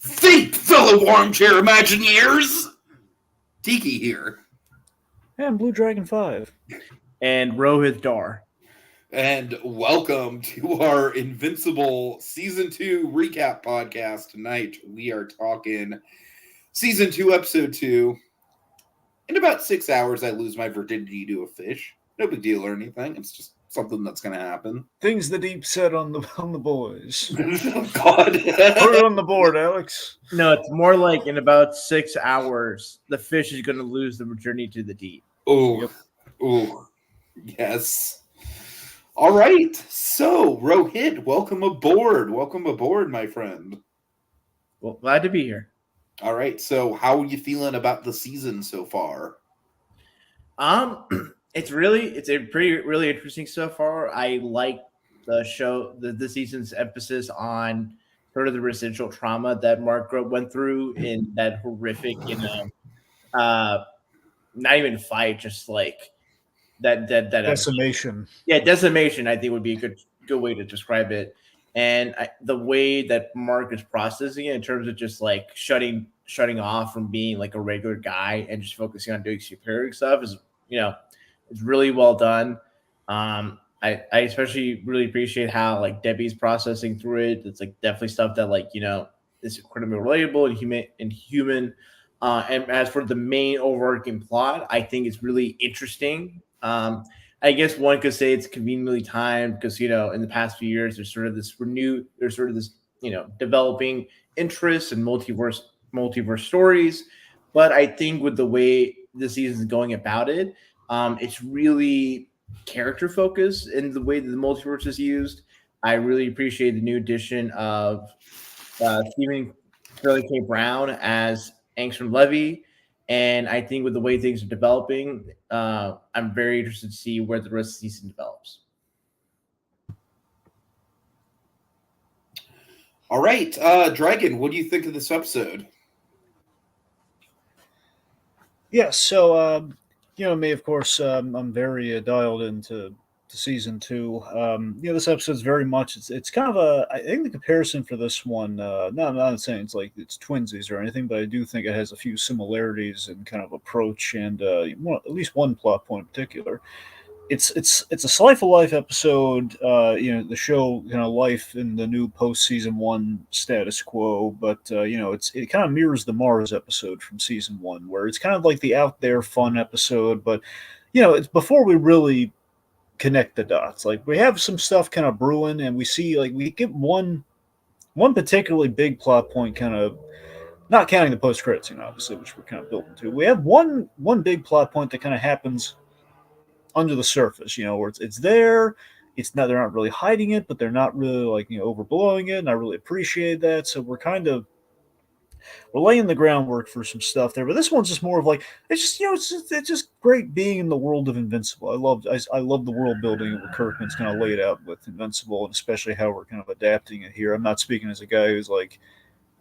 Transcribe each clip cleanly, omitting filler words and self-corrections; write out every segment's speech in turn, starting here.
Think, fellow armchair Imagineers! Tiki here. And bluedragonfive. And Rohith Dhar. And welcome to our Invincible Season 2 recap podcast. Tonight we are talking Season 2, Episode 2. In about 6 hours, I lose my virginity to a fish. No big deal or anything. It's just something that's going to happen. Things the deep said on the boys. Oh, God. Put it on the board, Alex. No, it's more like in about 6 hours, the fish is going to lose the virginity to the deep. Oh, Yep. Oh, yes. All right. So, Rohith, welcome aboard. Welcome aboard, my friend. Well, glad to be here. All right. So, how are you feeling about the season so far? It's really interesting so far. I like the show, the season's emphasis on sort of the residual trauma that Mark went through in that horrific, not even fight, just like that Decimation. Yeah, decimation, I think, would be a good way to describe it. And the way that Mark is processing it in terms of just like shutting off from being like a regular guy and just focusing on doing superior stuff is, it's really well done. I especially really appreciate how like Debbie's processing through it. It's like definitely stuff that is incredibly relatable and human. And as for the main overarching plot, I think it's really interesting. I guess one could say it's conveniently timed because, in the past few years, there's sort of this developing interest in multiverse stories. But I think with the way the season is going about it, it's really character focused in the way that the multiverse is used. I really appreciate the new addition of Stephen Shirley K. Brown as Angstrom Levy. And I think with the way things are developing, I'm very interested to see where the rest of the season develops. All right. Dragon, what do you think of this episode? Yeah, so, me, of course, I'm very dialed into season 2. This episode's very much, it's kind of I think the comparison for this one, not saying it's like it's twinsies or anything, but I do think it has a few similarities in kind of approach and at least one plot point in particular. It's a slice of life episode, the show life in the new post season 1 status quo, but it kind of mirrors the Mars episode from season 1, where it's kind of like the out there fun episode, but it's before we really connect the dots. Like we have some stuff kind of brewing, and we see we get one particularly big plot point, kind of not counting the post credit scene, obviously, which we're kind of building to. We have one big plot point that kind of happens under the surface, where it's there. It's not, they're not really hiding it, but they're not really overblowing it, and I really appreciate that. So we're laying the groundwork for some stuff there, but this one's just more of it's just great being in the world of Invincible. I love the world building that Kirkman's kind of laid out with Invincible, and especially how we're kind of adapting it here. I'm not speaking as a guy who's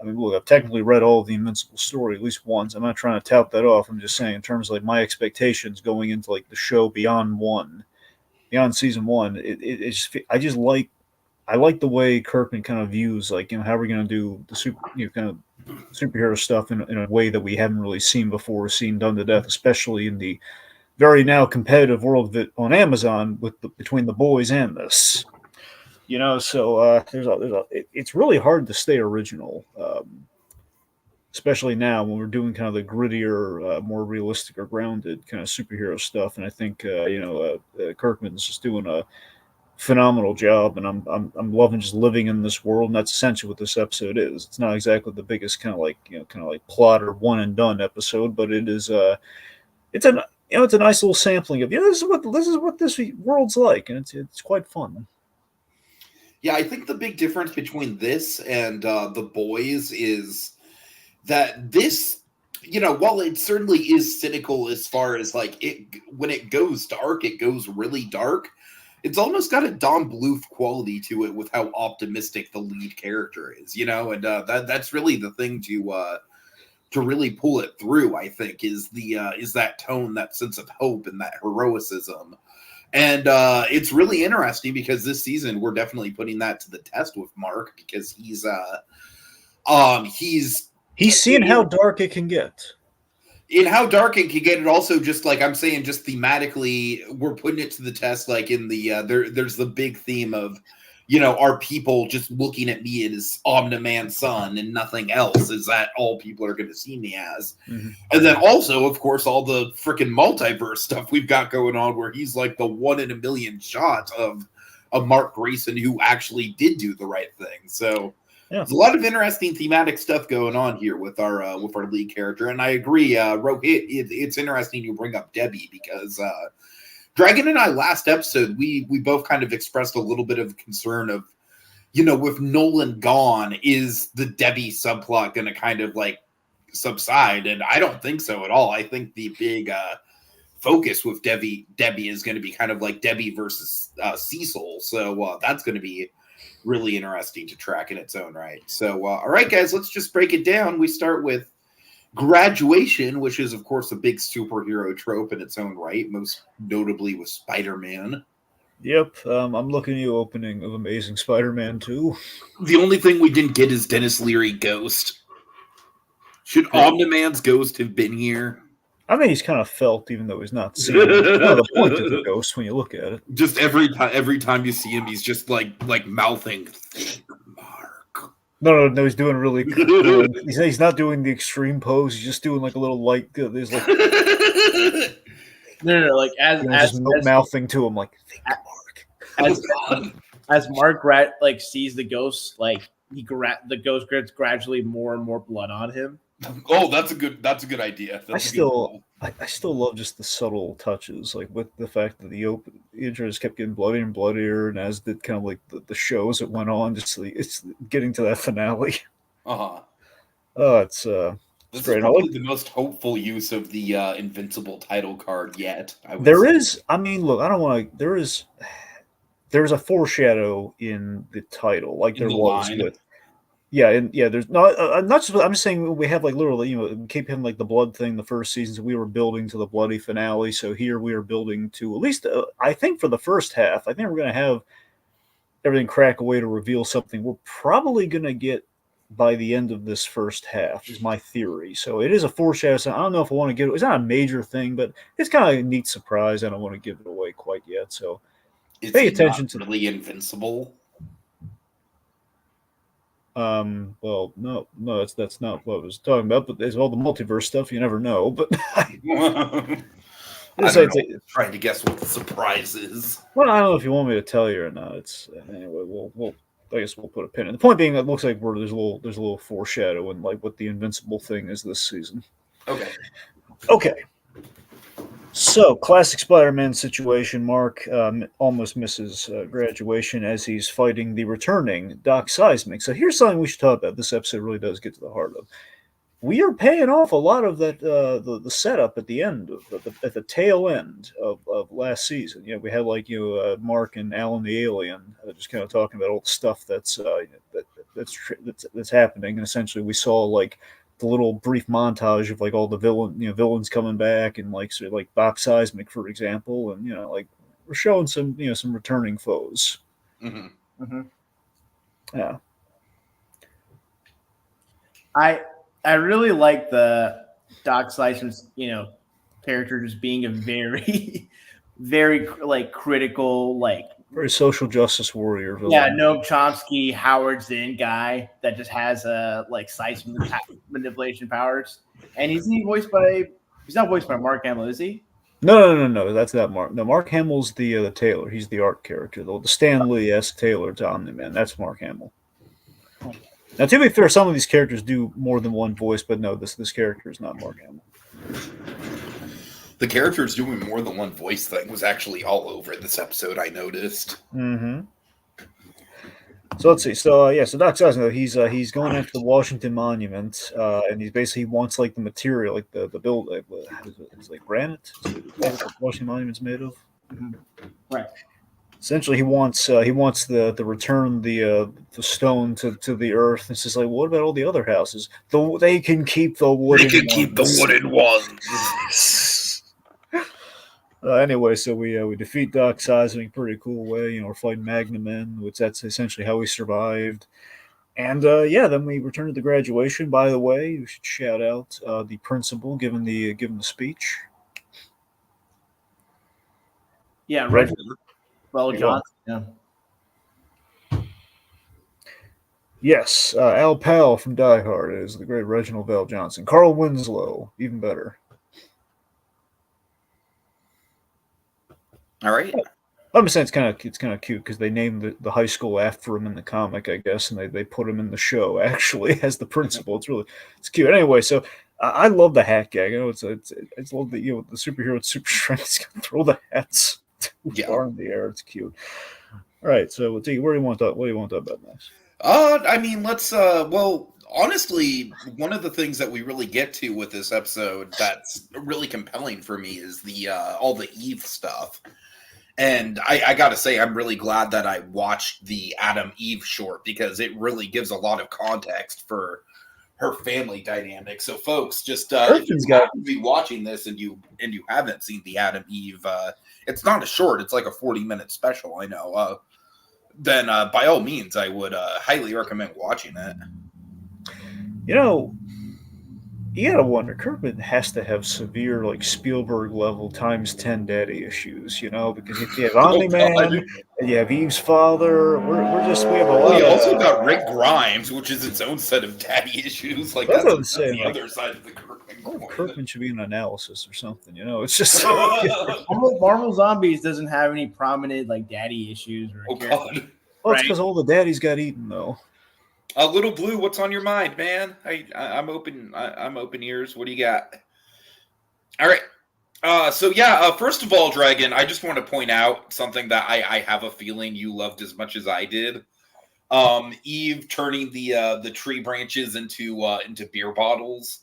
look, I've technically read all of the Invincible story at least once. I'm not trying to tout that off. I'm just saying in terms of my expectations going into the show beyond season 1, I like the way Kirkman kind of views how we're going to do the kind of superhero stuff in a way that we haven't really seen before, seen done to death, especially in the very now competitive world on Amazon between the boys and this. So it's really hard to stay original, especially now when we're doing kind of the grittier, more realistic or grounded kind of superhero stuff. And I think Kirkman's just doing a phenomenal job, and I'm loving just living in this world, and that's essentially what this episode is. It's not exactly the biggest kind of plot or one and done episode, but it is it's a nice little sampling of this is what this world's like, and it's quite fun. Yeah, I think the big difference between this and The Boys is that this, while it certainly is cynical as far as when it goes dark, it goes really dark. It's almost got a Don Bluth quality to it with how optimistic the lead character is, and that's really the thing to really pull it through. I think is that tone, that sense of hope, and that heroicism. And it's really interesting because this season we're definitely putting that to the test with Mark, because he's He's seeing how dark it can get. In how dark it can get, it also just like I'm saying, just thematically, we're putting it to the test. Like in the there's the big theme of, are people just looking at me as Omni-Man's son and nothing else? Is that all people are going to see me as? Mm-hmm. And then also, of course, all the freaking multiverse stuff we've got going on, where he's like the 1 in a million shot of Mark Grayson who actually did do the right thing. So. Yeah. There's a lot of interesting thematic stuff going on here with our lead character, and I agree, Rohit. It's interesting you bring up Debbie because Dragon and I last episode we both kind of expressed a little bit of concern of, with Nolan gone, is the Debbie subplot going to kind of like subside? And I don't think so at all. I think the big focus with Debbie is going to be kind of like Debbie versus Cecil. So that's going to be really interesting to track in its own right. So, all right, guys, let's just break it down. We start with graduation, which is, of course, a big superhero trope in its own right, most notably with Spider-Man. Yep, I'm looking at the opening of Amazing Spider-Man 2. The only thing we didn't get is Dennis Leary Ghost. Should Omni-Man's Ghost have been here? I think he's kind of felt, even though he's not seen. The point of the ghost when you look at it. Just every time you see him, he's just like mouthing, Mark. No, he's doing really good. He's not doing the extreme pose. He's just doing like a little light. There's like no, like as mouthing to him like, Mark. As Mark sees the ghost, like the ghost gets gradually more and more blood on him. Oh, that's a good idea. I still love just the subtle touches, like with the fact that the intro just kept getting bloodier and bloodier, and as did kind of like the shows that went on, just it's getting to that finale. Oh, it's this great. is probably the most hopeful use of the Invincible title card yet. There's a foreshadow in the title, like there was with. Yeah, there's not just. I'm just saying we have like literally, we keep having like the blood thing the first season, so we were building to the bloody finale. So here we are building to at least, I think for the first half, I think we're going to have everything crack away to reveal something we're probably going to get by the end of this first half, is my theory. So it is a foreshadow. So I don't know if I want to give it. It's not a major thing, but it's kind of a neat surprise. I don't want to give it away quite yet. So pay attention to really Invincible. Well, no, that's not what I was talking about. But there's all the multiverse stuff. You never know. But trying to guess what the surprise is. Well, I don't know if you want me to tell you or not. It's anyway. I guess we'll put a pin in. The point being, it looks like there's a little foreshadowing, like what the Invincible thing is this season. Okay. So, classic Spider-Man situation. Mark almost misses graduation as he's fighting the returning Doc Seismic. So here's something we should talk about. This episode really does get to the heart of. We are paying off a lot of that the setup at the end at the tail end of last season. We had Mark and Alan the Alien just kind of talking about all the stuff that's happening, and essentially we saw like the little brief montage of like all the villains coming back, and like Doc Seismic, for example, and like we're showing some some returning foes. Mm-hmm. Mm-hmm. Yeah. I really like the Doc Seismic's character just being a very very like critical, like very social justice warrior villain. Yeah, Noam Chomsky, Howard Zinn guy that just has like seismic manipulation powers. And he's not voiced by Mark Hamill, is he? No. That's not Mark. No, Mark Hamill's the Taylor. He's the art character, the Stan Lee-esque Taylor to Omni-Man. That's Mark Hamill. Now, to be fair, some of these characters do more than one voice, but no, this character is not Mark Hamill. The characters doing more than one voice thing was actually all over this episode, I noticed. Mm-hmm. So let's see. So Doc Seismic, he's going after the Washington Monument, and he wants like the material, like the build. It's like granite. That's what the Washington Monument's made of. Mm-hmm. Right. Essentially, he wants the return the stone to the earth. It's just like, what about all the other houses? They can keep the wooden. They can keep the wooden ones. Anyway, so we defeat Doc Seismic in a pretty cool way. We're fighting Magna Men, which that's essentially how we survived. And then we return to the graduation. By the way, we should shout out the principal giving the speech. Yeah, Right. Well, Johnson. Yeah. Yes, Al Pal from Die Hard is the great Reginald Val Johnson. Carl Winslow, even better. All right. I'm saying it's kind of cute because they named the high school after him in the comic, I guess, and they put him in the show actually as the principal. It's cute. Anyway, so I love the hat gag. It's love the the superhero with super strength is gonna throw the hats too far in the air. It's cute. All right, so Tiki, what do you want to talk about next? I mean, let's well, honestly, one of the things that we really get to with this episode that's really compelling for me is the all the Eve stuff. And I gotta say, I'm really glad that I watched the Adam Eve short because it really gives a lot of context for her family dynamic. So, folks, just if you happen to be watching this and you haven't seen the Adam Eve, it's not a short; it's like a 40-minute special. I know. Then by all means, I would highly recommend watching it. You gotta wonder, Kirkman has to have severe, like, Spielberg level times 10 daddy issues, because if you have Omni-Man and you have Eve's father, we have a lot. Well, you also got Rick Grimes, which is its own set of daddy issues. Like that's the other side of the Kirkman coin. Kirkman should be an analysis or something, It's just Marvel Zombies doesn't have any prominent like daddy issues. Oh God! Well, it's because all the daddies got eaten, though. Little Blue, what's on your mind, man? I'm open. I'm open ears. What do you got? All right. First of all, Dragon, I just want to point out something that I have a feeling you loved as much as I did. Eve turning the tree branches into beer bottles.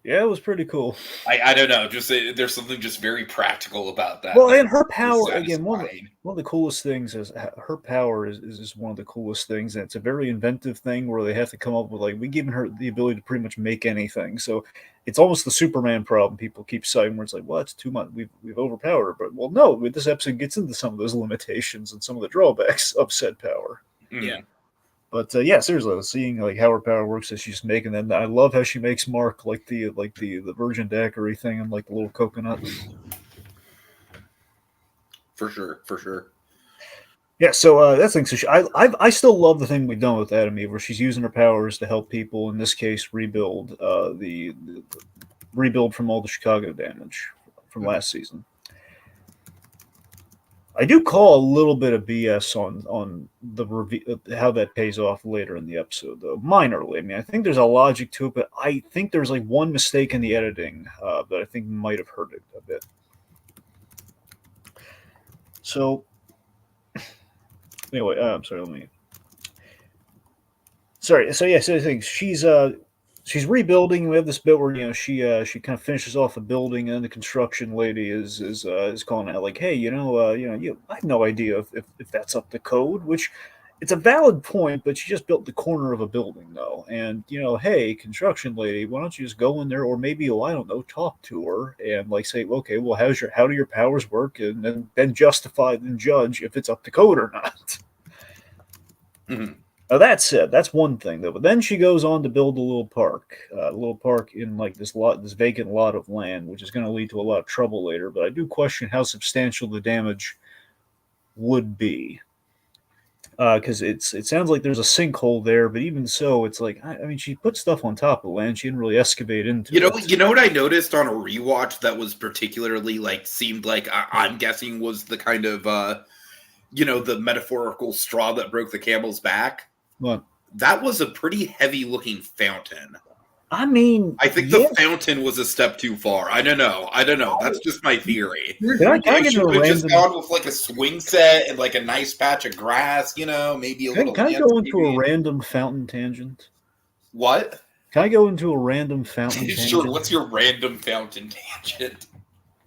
Yeah, it was pretty cool. I don't know. Just there's something just very practical about that. Well, and her power again. One of the coolest things is her power is one of the coolest things, and it's a very inventive thing where they have to come up with we've given her the ability to pretty much make anything. So it's almost the Superman problem people keep citing, where it's like, well, it's too much. We've overpowered her, but well, no. This episode gets into some of those limitations and some of the drawbacks of said power. Mm. Yeah. But seriously, seeing how her power works as she's making them, I love how she makes Mark like the virgin daiquiri thing and like the little coconut. For sure. Yeah, so that's the thing. So I still love the thing we've done with Adam Eve, where she's using her powers to help people. In this case, rebuild rebuild from all the Chicago damage from last season. I do call a little bit of BS on the how that pays off later in the episode, though minorly. I mean, I think there's a logic to it, but I think there's like one mistake in the editing that I think might have hurt it a bit. So, anyway, I'm sorry. Let me. Sorry. So I think she's rebuilding. We have this bit where she kind of finishes off a building, and the construction lady is calling out like, hey, I have no idea if that's up to code, which it's a valid point, but she just built the corner of a building though, and hey, construction lady, why don't you just go in there, or maybe I don't know, talk to her and like say, okay, well, how do your powers work, and then justify and judge if it's up to code or not. Mm-hmm. Now that said, that's one thing though. But then she goes on to build a little park in like this vacant lot of land, which is going to lead to a lot of trouble later. But I do question how substantial the damage would be, because it sounds like there's a sinkhole there. But even so, it's like I mean, she put stuff on top of land. She didn't really excavate into it. You know what I noticed on a rewatch that was particularly seemed like I'm guessing was the kind of the metaphorical straw that broke the camel's back. What? That was a pretty heavy-looking fountain. I mean, I think the fountain was a step too far. I don't know. That's just my theory. Can I get just gone with like a swing set and like a nice patch of grass, maybe a little. Can I go into a random fountain tangent? What? Can I go into a random fountain tangent? Sure. What's your random fountain tangent?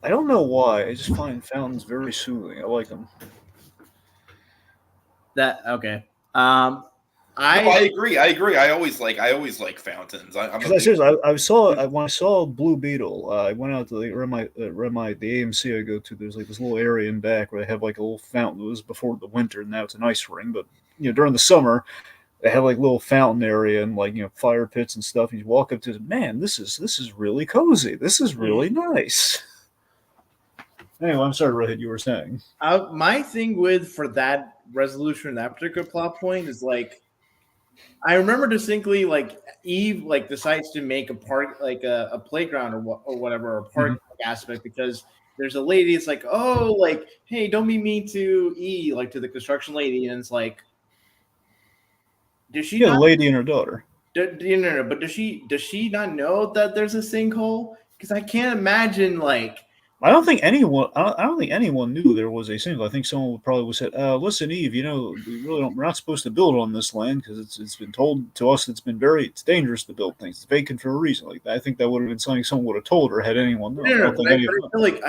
I don't know why. I just find fountains very soothing. I like them. Okay. I agree. I always like fountains. When I saw Blue Beetle, I went out to the AMC I go to. There's like this little area in back where they have like a little fountain. It was before the winter, and now it's an ice ring. But during the summer, they have like little fountain area and like fire pits and stuff. You walk up to it, man, this is really cozy. This is really nice. Anyway, I'm sorry, Rohith, you were saying. My thing for that resolution, that particular plot point is like, I remember distinctly like Eve like decides to make a park, like a playground or whatever, or a park aspect, because there's a lady. It's like, oh, like, hey, don't be mean to E, like to the construction lady, and it's like, does she? Yeah, the lady and her daughter. But does she not know that there's a sinkhole? Because I can't imagine like. I don't think anyone knew there was a sinkhole. I think someone probably would said, "Listen, Eve, we're not supposed to build on this land because it's been told to us it's dangerous to build things. It's vacant for a reason." Like I think that would have been something someone would have told her had anyone known. I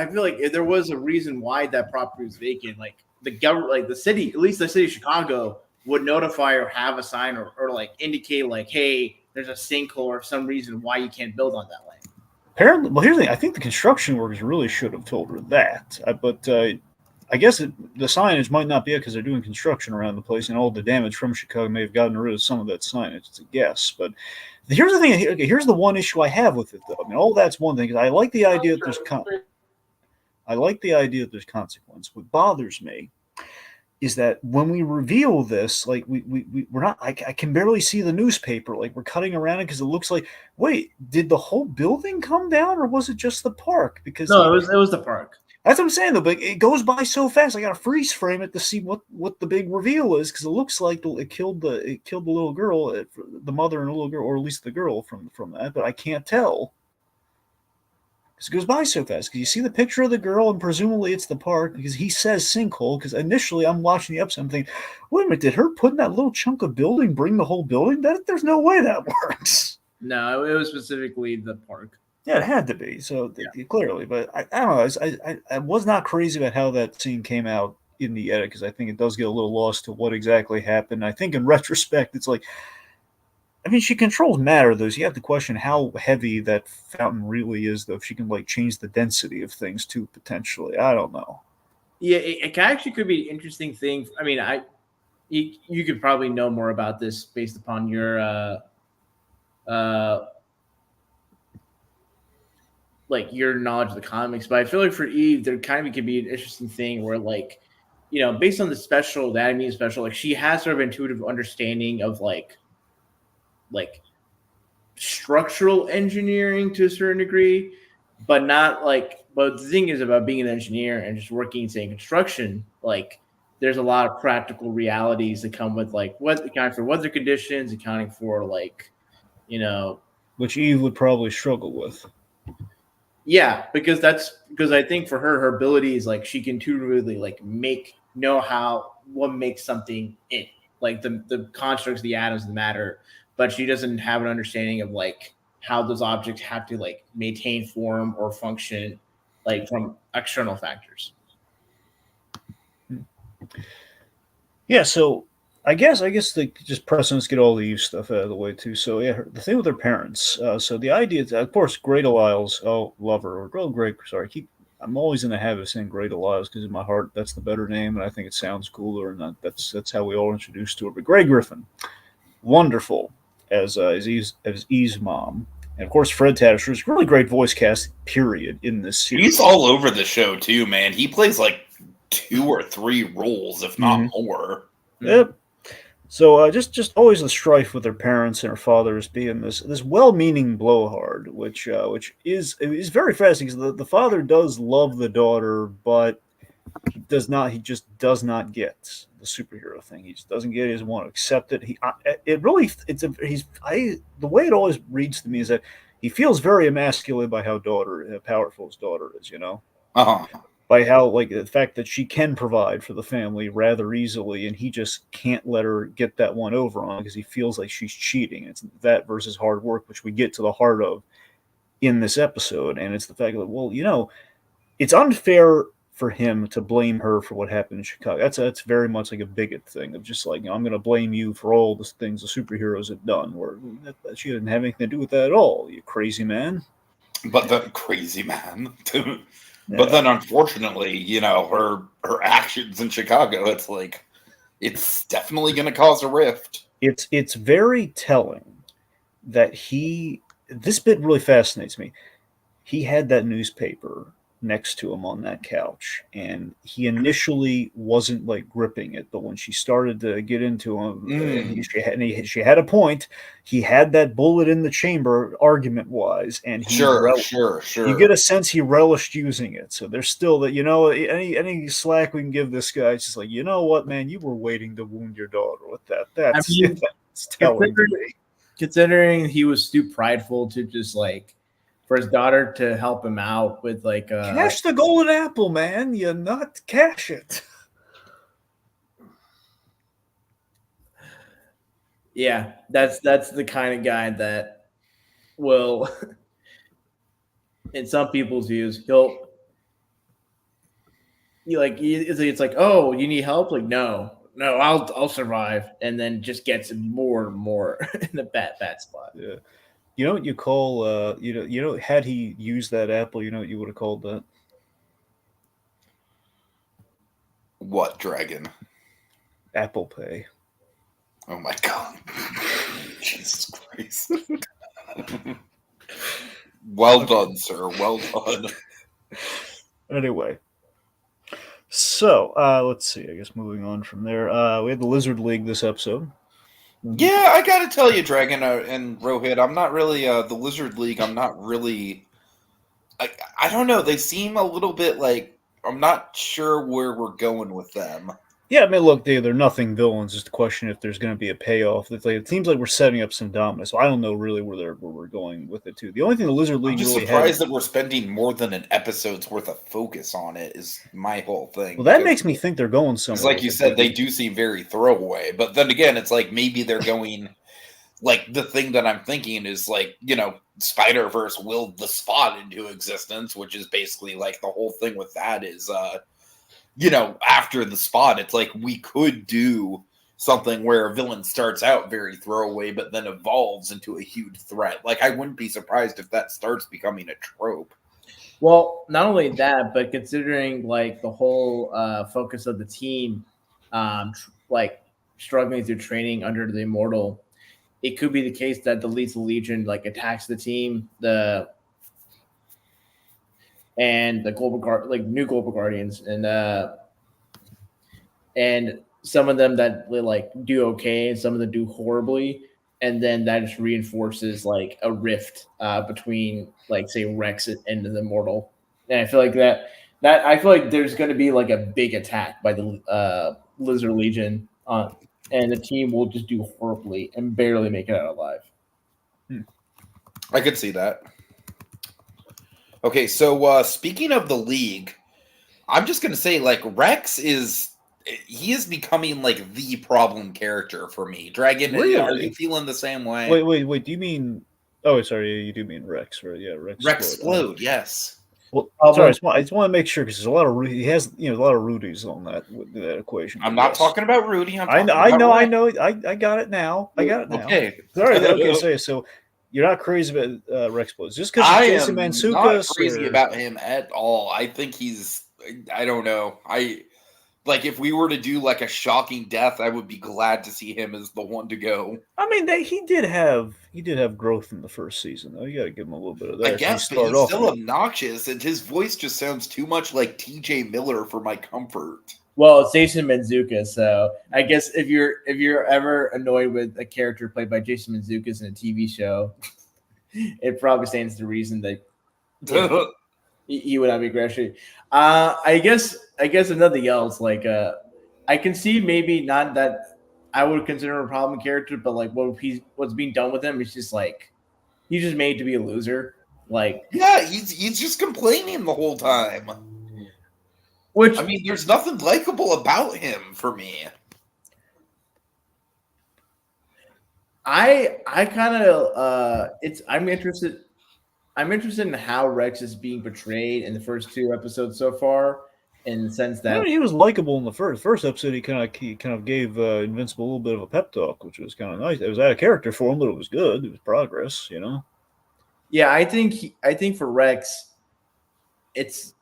feel like if there was a reason why that property was vacant, like the government, like the city, at least the city of Chicago, would notify or have a sign or like indicate like, hey, there's a sinkhole or some reason why you can't build on that land. Apparently, well, here's the thing. I think the construction workers really should have told her that. But I guess the signage might not be it because they're doing construction around the place, and all the damage from Chicago may have gotten rid of some of that signage. It's a guess. But here's the thing. Okay, here's the one issue I have with it, though. I mean, all that's one thing. I like the idea that there's consequence. What bothers me is that when we reveal this, like we're not, I can barely see the newspaper. Like we're cutting around it because it looks like, wait, did the whole building come down or was it just the park? Because no, it was the park. That's what I'm saying though. But it goes by so fast. I got to freeze frame it to see what the big reveal is because it looks like it killed the little girl, the mother and the little girl, or at least the girl from that. But I can't tell. It goes by so fast because you see the picture of the girl and presumably it's the park because he says sinkhole. Because initially I'm watching the episode, I'm thinking, wait a minute, did her putting that little chunk of building bring the whole building? There's no way that works. No, it was specifically the park. Yeah, it had to be. So clearly, but I don't know. I was not crazy about how that scene came out in the edit because I think it does get a little lost to what exactly happened. I think in retrospect, it's like. I mean, she controls matter, though. So you have to question how heavy that fountain really is, though. If she can like change the density of things too, potentially. I don't know. Yeah, it actually could be an interesting thing. I mean, you could probably know more about this based upon your like your knowledge of the comics. But I feel like for Eve, there kind of could be an interesting thing where like, based on the anime special, like she has sort of intuitive understanding of like structural engineering to a certain degree, but not like. But the thing is about being an engineer and just working, say, in construction, like there's a lot of practical realities that come with like accounting for weather conditions, accounting for like, which Eve would probably struggle with. Yeah, because I think for her ability is like she can intuitively like know what makes something in like the constructs, the atoms, the matter. But she doesn't have an understanding of like how those objects have to like maintain form or function like from external factors. Yeah, so I guess just let's get all the Eve stuff out of the way too. So yeah, the thing with her parents. So the idea is, of course, Great Elias. Oh, love her. Or Great. Sorry, I'm always in the habit of saying Great Elias because in my heart that's the better name, and I think it sounds cooler, and that's how we all introduced to her. But Grey Griffin, wonderful. As Eve's mom, and of course Fred Tatasci's really great voice cast. Period in this series. He's all over the show too, man. He plays like 2 or 3 roles, if not more. Yep. So just always the strife with her parents and her father as being this well-meaning blowhard, which is very fascinating. Because the father does love the daughter, but he just does not get the superhero thing. He just doesn't get it. He doesn't want to accept it. The way it always reads to me is that he feels very emasculated by how powerful his daughter is, Uh-huh. By how like the fact that she can provide for the family rather easily, and he just can't let her get that one over on because he feels like she's cheating. It's that versus hard work, which we get to the heart of in this episode, and it's the fact that, well, it's unfair for him to blame her for what happened in Chicago. That's very much like a bigot thing of just like, I'm going to blame you for all the things the superheroes have done, where she didn't have anything to do with that at all, you crazy man. But the crazy man. But then unfortunately, her actions in Chicago, it's like, it's definitely going to cause a rift. It's very telling that this bit really fascinates me. He had that newspaper next to him on that couch, and he initially wasn't like gripping it, but when she started to get into him, she had a point. He had that bullet in the chamber, argument wise, and Sure. you get a sense he relished using it. So there's still that, any slack we can give this guy. It's just like, you know what, man, you were waiting to wound your daughter with that. That's, that's telling to me. Considering he was too prideful to just like for his daughter to help him out with like cash the golden apple, man. You not cash it. Yeah, that's the kind of guy that will, in some people's views, it's like, oh, you need help? Like, no, I'll survive, and then just gets more and more in the bad spot. Yeah. You know what you call had he used that apple, you know what you would have called that? What dragon? Apple Pay. Oh my god. Jesus Christ. Well done, sir. Well done. Anyway. So, let's see. I guess moving on from there. We had the Lizard League this episode. Yeah, I gotta tell you, Dragon and Rohit, I'm not really the Lizard League. I'm not really. I don't know. They seem a little bit like I'm not sure where we're going with them. Yeah, I mean, look, they're nothing villains. Just a question if there's going to be a payoff. It seems like we're setting up some dominance. So I don't know really where we're going with it too. The only thing the Lizard League I'm just really surprised that we're spending more than an episode's worth of focus on it. Is my whole thing. Well, that makes me think they're going somewhere. It's like you said, they do seem very throwaway. But then again, it's like maybe they're going. Like the thing that I'm thinking is like, Spider-Verse willed the Spot into existence, which is basically like the whole thing with that is after the Spot, it's like we could do something where a villain starts out very throwaway, but then evolves into a huge threat. Like I wouldn't be surprised if that starts becoming a trope. Well, not only that, but considering like the whole focus of the team, like struggling through training under the Immortal, it could be the case that the Lethal Legion like attacks the team, and the new Global Guardians, and some of them that like do okay, and some of them do horribly, and then that just reinforces like a rift between like say Rex and the Immortal. And I feel like that I feel like there's going to be like a big attack by the Lizard Legion and the team will just do horribly and barely make it out alive. I could see that. Okay, so speaking of the League, I'm just going to say, like, Rex is becoming, like, the problem character for me. Dragon, really? Are you feeling the same way? Wait, do you mean... Oh, sorry, you do mean Rex, right? Yeah, Rex. Rexplode, yes. Well, sorry, I just want to make sure because there's a lot of he has a lot of Rudies on that equation. I'm not talking about Rudy. I know. I got it now. Okay. Sorry. Okay. So you're not crazy about Rexplode just because Jason Mantzoukas? Not crazy about him at all. I think he's. I don't know. Like if we were to do like a shocking death, I would be glad to see him as the one to go. I mean, he did have growth in the first season, though. You got to give him a little bit of that. I guess, but he's still obnoxious, and his voice just sounds too much like T.J. Miller for my comfort. Well, it's Jason Mantzoukas, so I guess if you're ever annoyed with a character played by Jason Mantzoukas in a TV show, it probably stands to reason that he would not be aggressive. I guess nothing else. Like, I can see maybe not that I would consider him a problem character, but like what's being done with him is just like he's just made to be a loser. Like, yeah, he's just complaining the whole time. Which, I mean, there's nothing likable about him for me. I kind of I'm interested in how Rex is being portrayed in the first two episodes so far, in the sense that he was likable in the first episode. He kind of gave Invincible a little bit of a pep talk, which was kind of nice. It was out of character for him, but it was good. It was progress, Yeah, I think for Rex, it's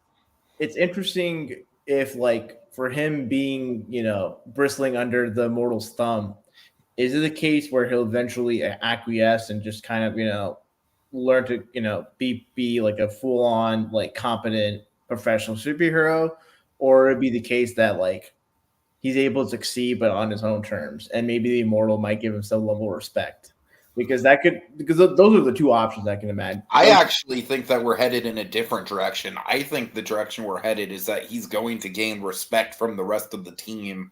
interesting if like for him being bristling under the Immortal's thumb, is it the case where he'll eventually acquiesce and just kind of, learn to, be like a full on, like competent professional superhero, or it'd be the case that like he's able to succeed but on his own terms, and maybe the Immortal might give him some level of respect, because those are the two options I can imagine. I actually think that we're headed in a different direction. I think the direction we're headed is that he's going to gain respect from the rest of the team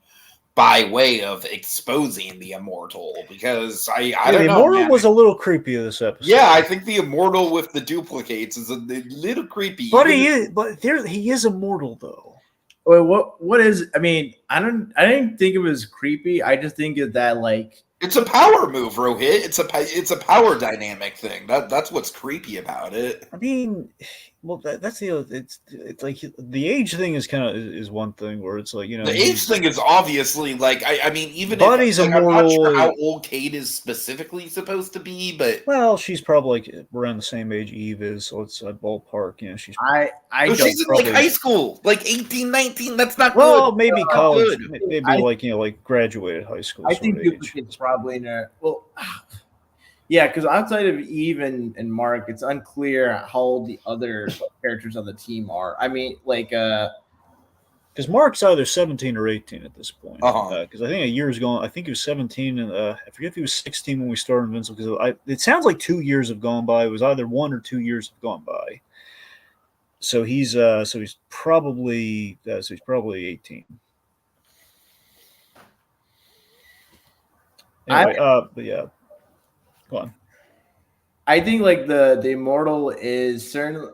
by way of exposing the Immortal, because I don't know. The Immortal was a little creepy this episode. Yeah, I think the Immortal with the duplicates is a little creepy. But he is immortal though. Wait, what is? I mean, I didn't think it was creepy. I just think that like it's a power move, Rohit. It's a power dynamic thing. That's what's creepy about it. I mean, well, that's the it's like the age thing is kind of is one thing where it's like, the age thing is obviously like I mean, even Buddy's if, like, immortal. I'm not sure how old Kate is specifically supposed to be, but she's probably like around the same age Eve is, so it's a ballpark. She's she's in like high school, like 18, 19. That's not well, good. maybe college, maybe like graduated high school. I think it's probably in a yeah, because outside of Eve and Mark, it's unclear how old the other characters on the team are. I mean, like, because Mark's either 17 or 18 at this point. Uh-huh. Because I think a year is gone. I think he was 17, and I forget if he was 16 when we started Invincible. Because it sounds like 2 years have gone by. It was either 1 or 2 years have gone by. So he's probably 18. Anyway, but yeah. Go on. I think like the Immortal is certain.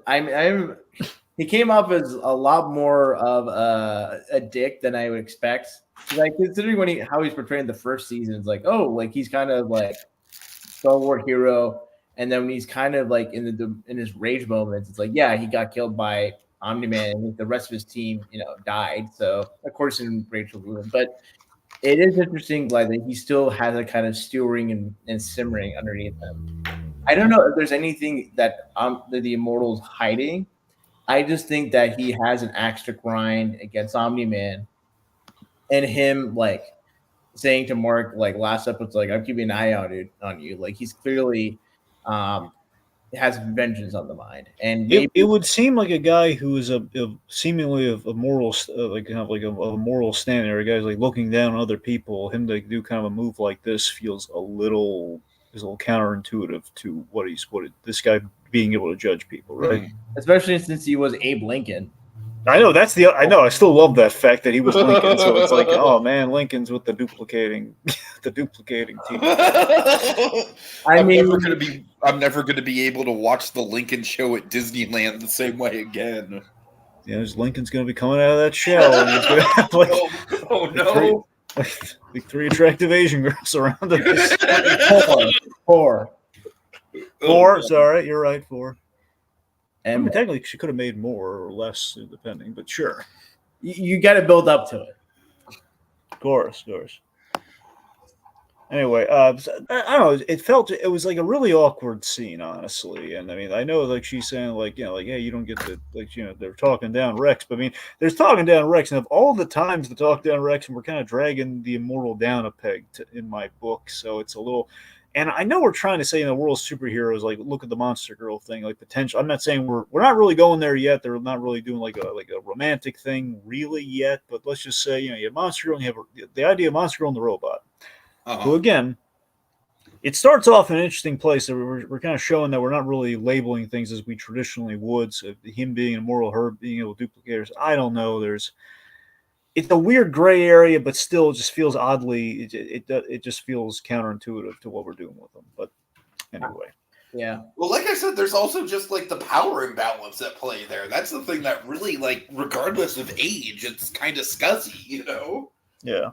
He came off as a lot more of a dick than I would expect. Like considering how he's portraying the first season, it's like, oh, like he's kind of like stalwart hero, and then when he's kind of like in his rage moments, it's like, yeah, he got killed by Omni-Man, and the rest of his team, died. So of course, in Rachel Bloom, but. It is interesting, like that he still has a kind of stewing and simmering underneath him. I don't know if there's anything that the Immortal's hiding. I just think that he has an axe to grind against Omni-Man, and him like saying to Mark, like last episode, like I'm keeping an eye on you. Like he's clearly has vengeance on the mind, and it would seem like a guy who is seemingly of a moral, like kind of like a moral stand there. A guy's like looking down on other people. Him to do kind of a move like this feels a little counterintuitive to what this guy being able to judge people, right? Especially since he was Abe Lincoln. I know I still love that fact that he was Lincoln. So it's like, oh man, Lincoln's with the duplicating team. I'm never gonna be able to watch the Lincoln show at Disneyland the same way again. Yeah, Lincoln's gonna be coming out of that shell, and he's gonna have like, no, three attractive Asian girls around him. Four. Sorry, you're right. 4. And technically, she could have made more or less, depending. But sure, you got to build up to it. Of course. Anyway, I don't know. It was like a really awkward scene, honestly. And I mean, I know like she's saying like, hey, you don't get to they're talking down Rex. But I mean, there's talking down Rex, and of all the times to talk down Rex, and we're kind of dragging the Immortal down a peg in my book. So it's a little. And I know we're trying to say in the world of superheroes, like look at the Monster Girl thing, like potential. I'm not saying we're not really going there yet. They're not really doing like a romantic thing really yet. But let's just say, you have Monster Girl, and you have the idea of Monster Girl and the robot. Who again, it starts off in an interesting place. That we're kind of showing that we're not really labeling things as we traditionally would. So him being immortal, her being able to duplicate her. I don't know. It's a weird gray area, but still just feels oddly. It just feels counterintuitive to what we're doing with them. But anyway, yeah. Well, like I said, there's also just like the power imbalance at play there. That's the thing that really, like, regardless of age, it's kind of scuzzy, Yeah,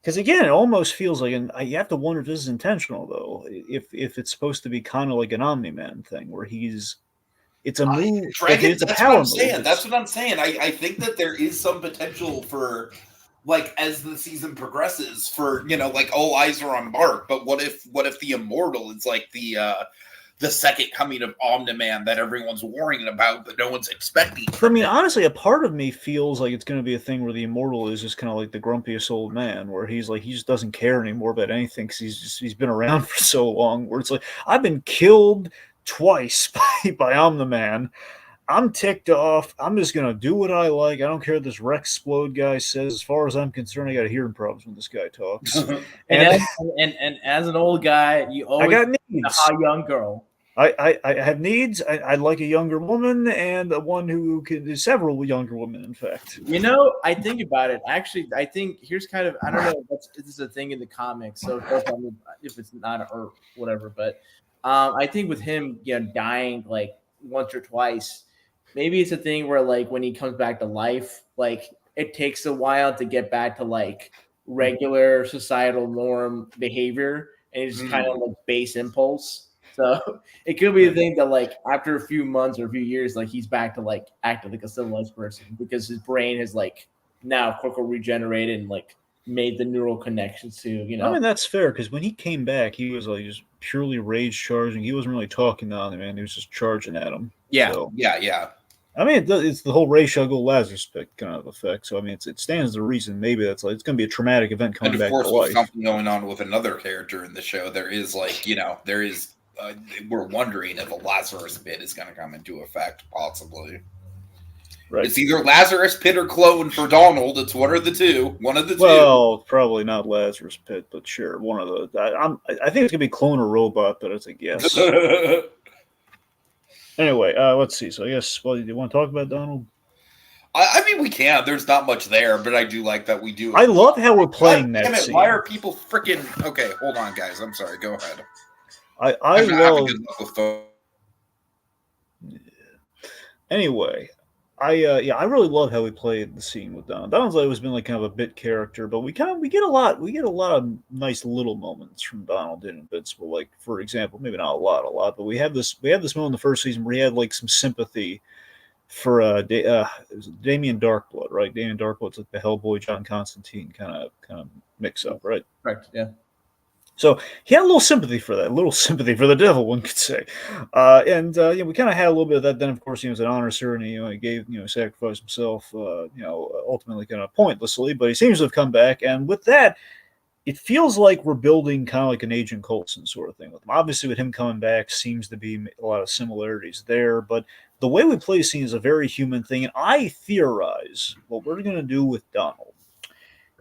because again, it almost feels like, and you have to wonder if this is intentional though. If it's supposed to be kind of like an Omni-Man thing, where it's a move. It's a power move. That's what I'm saying. I think that there is some potential for, like, as the season progresses, for like all eyes are on Mark. But what if the Immortal is like the the second coming of Omni-Man that everyone's worrying about, but no one's expecting. I mean, honestly, a part of me feels like it's going to be a thing where the Immortal is just kind of like the grumpiest old man, where he's like, he just doesn't care anymore about anything because he's been around for so long. Where it's like, I've been killed twice by Omni-Man. I'm ticked off. I'm just going to do what I like. I don't care what this Rexplode guy says. As far as I'm concerned, I got hearing problems when this guy talks. and as an old guy, you always I got needs. A hot young girl. I have needs. I'd like a younger woman and one who can, several younger women, in fact. You know, I think about it. Actually, I think here's kind of, I don't know if this is a thing in the comics, so if it's not or whatever, but I think with him, dying like once or twice, maybe it's a thing where like when he comes back to life, like it takes a while to get back to like regular societal norm behavior, and it's just kind of like base impulse. So it could be a thing that like after a few months or a few years, like he's back to like acting like a civilized person because his brain has like now quickly regenerated and like made the neural connections to, I mean, that's fair because when he came back, he was like just purely rage charging. He wasn't really talking to him, man. He was just charging at him. Yeah. So, Yeah. I mean, it's the whole Ray Shuggle Lazarus pit kind of effect. So, I mean, it stands to reason. Maybe that's like it's going to be a traumatic event coming back to life. And of course, with something going on with another character in the show, there is like, there is. We're wondering if a Lazarus pit is going to come into effect, possibly. Right. It's either Lazarus pit or clone for Donald. It's one of the two. Well, probably not Lazarus pit, but sure, one of the. I think it's going to be clone or robot, but it's a guess. Anyway, let's see. So I guess, do you want to talk about Donald? I mean, we can. There's not much there, but I do like that we do. I love how we're playing that scene. Why are people freaking... Okay, hold on, guys. I'm sorry. Go ahead. I love... Anyway, I really love how we played the scene with Donald. Donald's always been like kind of a bit character, but we get a lot of nice little moments from Donald in Invincible. Like, for example, maybe not a lot, but we have this moment in the first season where he had like some sympathy for Damien Darkblood, right? Damien Darkblood's like the Hellboy John Constantine kind of mix up, right? Correct. Yeah. So he had a little sympathy for that, a little sympathy for the devil, one could say. And we kind of had a little bit of that. Then, of course, he was an honor ceremony. He gave, sacrificed himself, ultimately kind of pointlessly. But he seems to have come back. And with that, it feels like we're building kind of like an Agent Coulson sort of thing with him. Obviously, with him coming back, seems to be a lot of similarities there. But the way we play the scene is a very human thing. And I theorize what we're going to do with Donald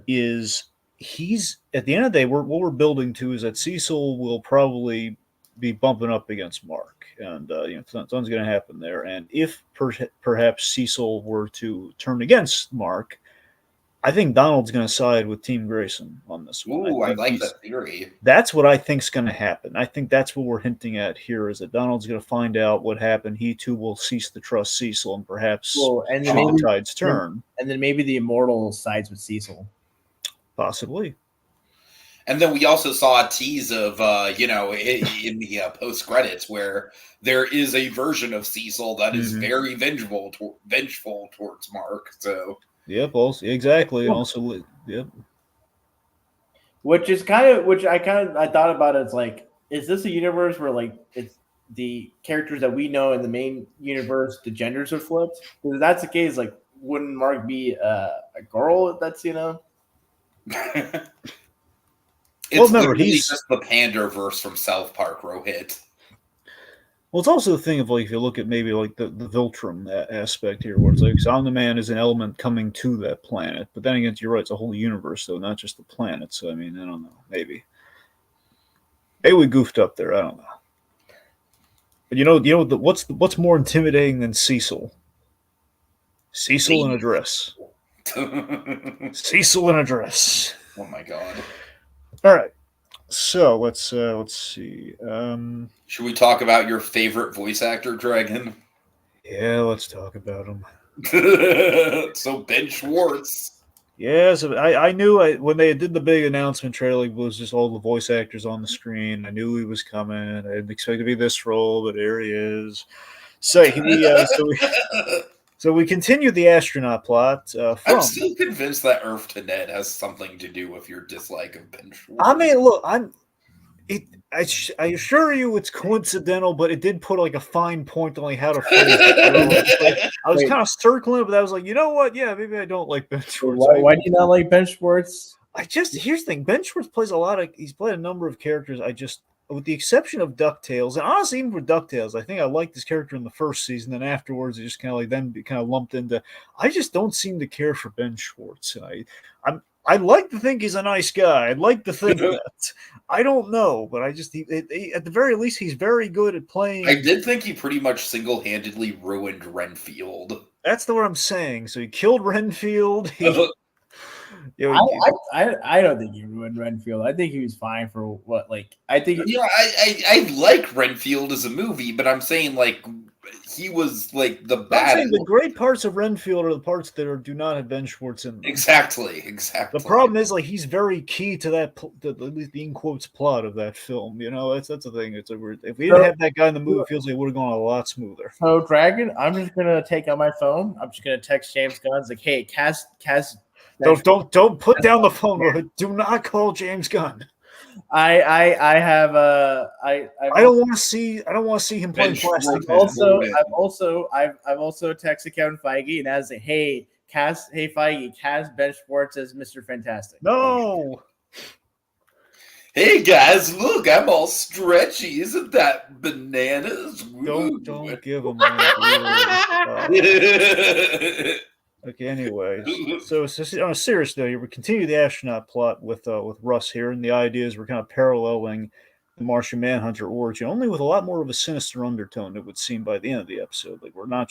is he's, at the end of the day, what we're building to is that Cecil will probably be bumping up against Mark. And, something's going to happen there. And if perhaps Cecil were to turn against Mark, I think Donald's going to side with Team Grayson on this one. Ooh, I like that theory. That's what I think's going to happen. I think that's what we're hinting at here is that Donald's going to find out what happened. He too will cease to trust Cecil and perhaps the tides turn. And then maybe the Immortal sides with Cecil. Possibly. And then we also saw a tease of, in the post credits where there is a version of Cecil that is very vengeful towards Mark. So. Yep. Also, exactly. And also, yep. Which I thought about it. It's like, is this a universe where like it's the characters that we know in the main universe, the genders are flipped? Because if that's the case, like, wouldn't Mark be a girl? That's It's he's just the Panderverse from South Park, Rohith. Well, it's also the thing of like if you look at maybe like the Viltrum aspect here, where it's like Omni-Man is an element coming to that planet, but then again, you're right, it's a whole universe, though, not just the planet. So I mean, I don't know, maybe we goofed up there. I don't know, but what's more intimidating than Cecil? Cecil in a dress. Cecil in a dress. Oh my god! All right. So let's see. Should we talk about your favorite voice actor, Dragon? Yeah, let's talk about him. So Ben Schwartz. Yes, I knew when they did the big announcement trailer, it was just all the voice actors on the screen. I knew he was coming. I didn't expect it to be this role, but there he is. So we continue the astronaut plot. I'm still convinced that Earth to Ned has something to do with your dislike of Ben Schwartz. I mean, look, I assure you it's coincidental, but it did put like a fine point on like how to phrase it. I was Wait. kind of circling it, but I was like, you know what? Yeah, maybe I don't like Ben Schwartz. Why do you not like Ben Schwartz? Here's the thing. Ben Schwartz plays he's played a number of characters. With the exception of DuckTales, and honestly, even for DuckTales, I think I liked his character in the first season. Then afterwards, it just kind of like then kind of lumped into. I just don't seem to care for Ben Schwartz. I like to think he's a nice guy. I'd like to think that. I don't know, but at the very least, he's very good at playing. I did think he pretty much single-handedly ruined Renfield. That's what I'm saying. So he killed Renfield. I don't think he ruined Renfield. I think he was fine for what, like, I think. I like Renfield as a movie, but I'm saying like he was like the bad. The great parts of Renfield are the parts that do not have Ben Schwartz in them. Exactly. The problem is like he's very key to that, at least the in quotes plot of that film. You know, that's the thing. It's if we didn't have that guy in the movie, it feels like it would have gone a lot smoother. So Dragon, I'm just gonna take out my phone. I'm just gonna text James Gunn. It's like, hey, cast. Don't put down the phone, Rohith. Do not call James Gunn. I don't want to see him playing plastic. I've also texted Kevin Feige and asked, hey Feige, cast Ben Schwartz as Mr. Fantastic. No. Hey guys, look, I'm all stretchy. Isn't that bananas? Don't give him. Okay. Anyway, so on a serious note, we continue the astronaut plot with Russ here, and the idea is we're kind of paralleling the Martian Manhunter origin, only with a lot more of a sinister undertone. It would seem by the end of the episode, like we're not.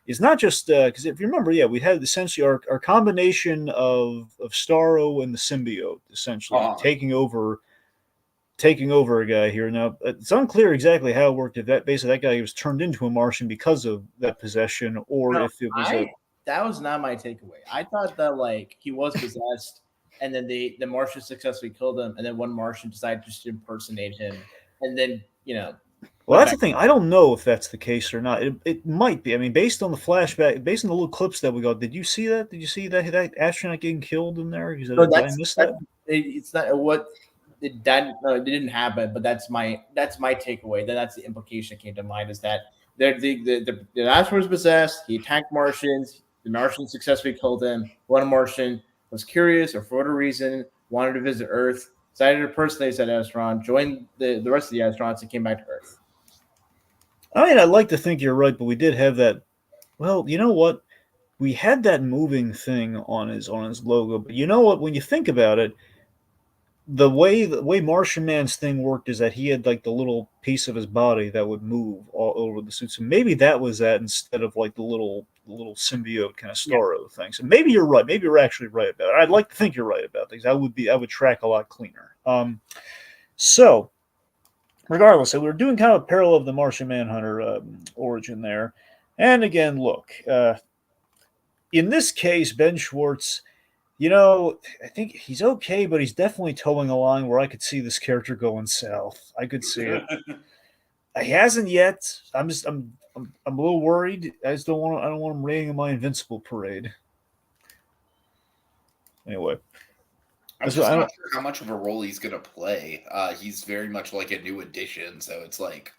It's not just because if you remember, we had essentially our combination of Starro and the symbiote essentially taking over a guy here. Now it's unclear exactly how it worked. If that guy was turned into a Martian because of that possession, or if it was that was not my takeaway. I thought that like he was possessed, and then the Martian successfully killed him, and then one Martian decided just to impersonate him, and then Well, that's the thing. I don't know if that's the case or not. It might be. I mean, based on the flashback, based on the little clips that we got, did you see that? Did you see that astronaut getting killed in there? Did I miss that? It's not what it didn't happen, but that's my takeaway. That's the implication that came to mind is that the astronaut was possessed. He attacked Martians. The Martian successfully killed him. One Martian was curious or for whatever reason wanted to visit Earth, decided to impersonate that astronaut, joined the rest of the astronauts, and came back to Earth. I mean, I'd like to think you're right, but we did have that. Well, you know what? We had that moving thing on his logo, but you know what? When you think about it, the way Martian Man's thing worked is that he had like the little piece of his body that would move all over the suit. So maybe that was that instead of like the little symbiote kind of Starro thing. So maybe you're right. Maybe you're actually right about it. I'd like to think you're right about things. I would track a lot cleaner. So regardless, so we're doing kind of a parallel of the Martian Manhunter origin there. And again, look, in this case, Ben Schwartz, I think he's okay, but he's definitely towing a line where I could see this character going south. I could see it. He hasn't yet. I'm a little worried. I don't want him raining in my Invincible parade. Anyway. I'm just not sure how much of a role he's going to play. He's very much like a new addition, so it's like,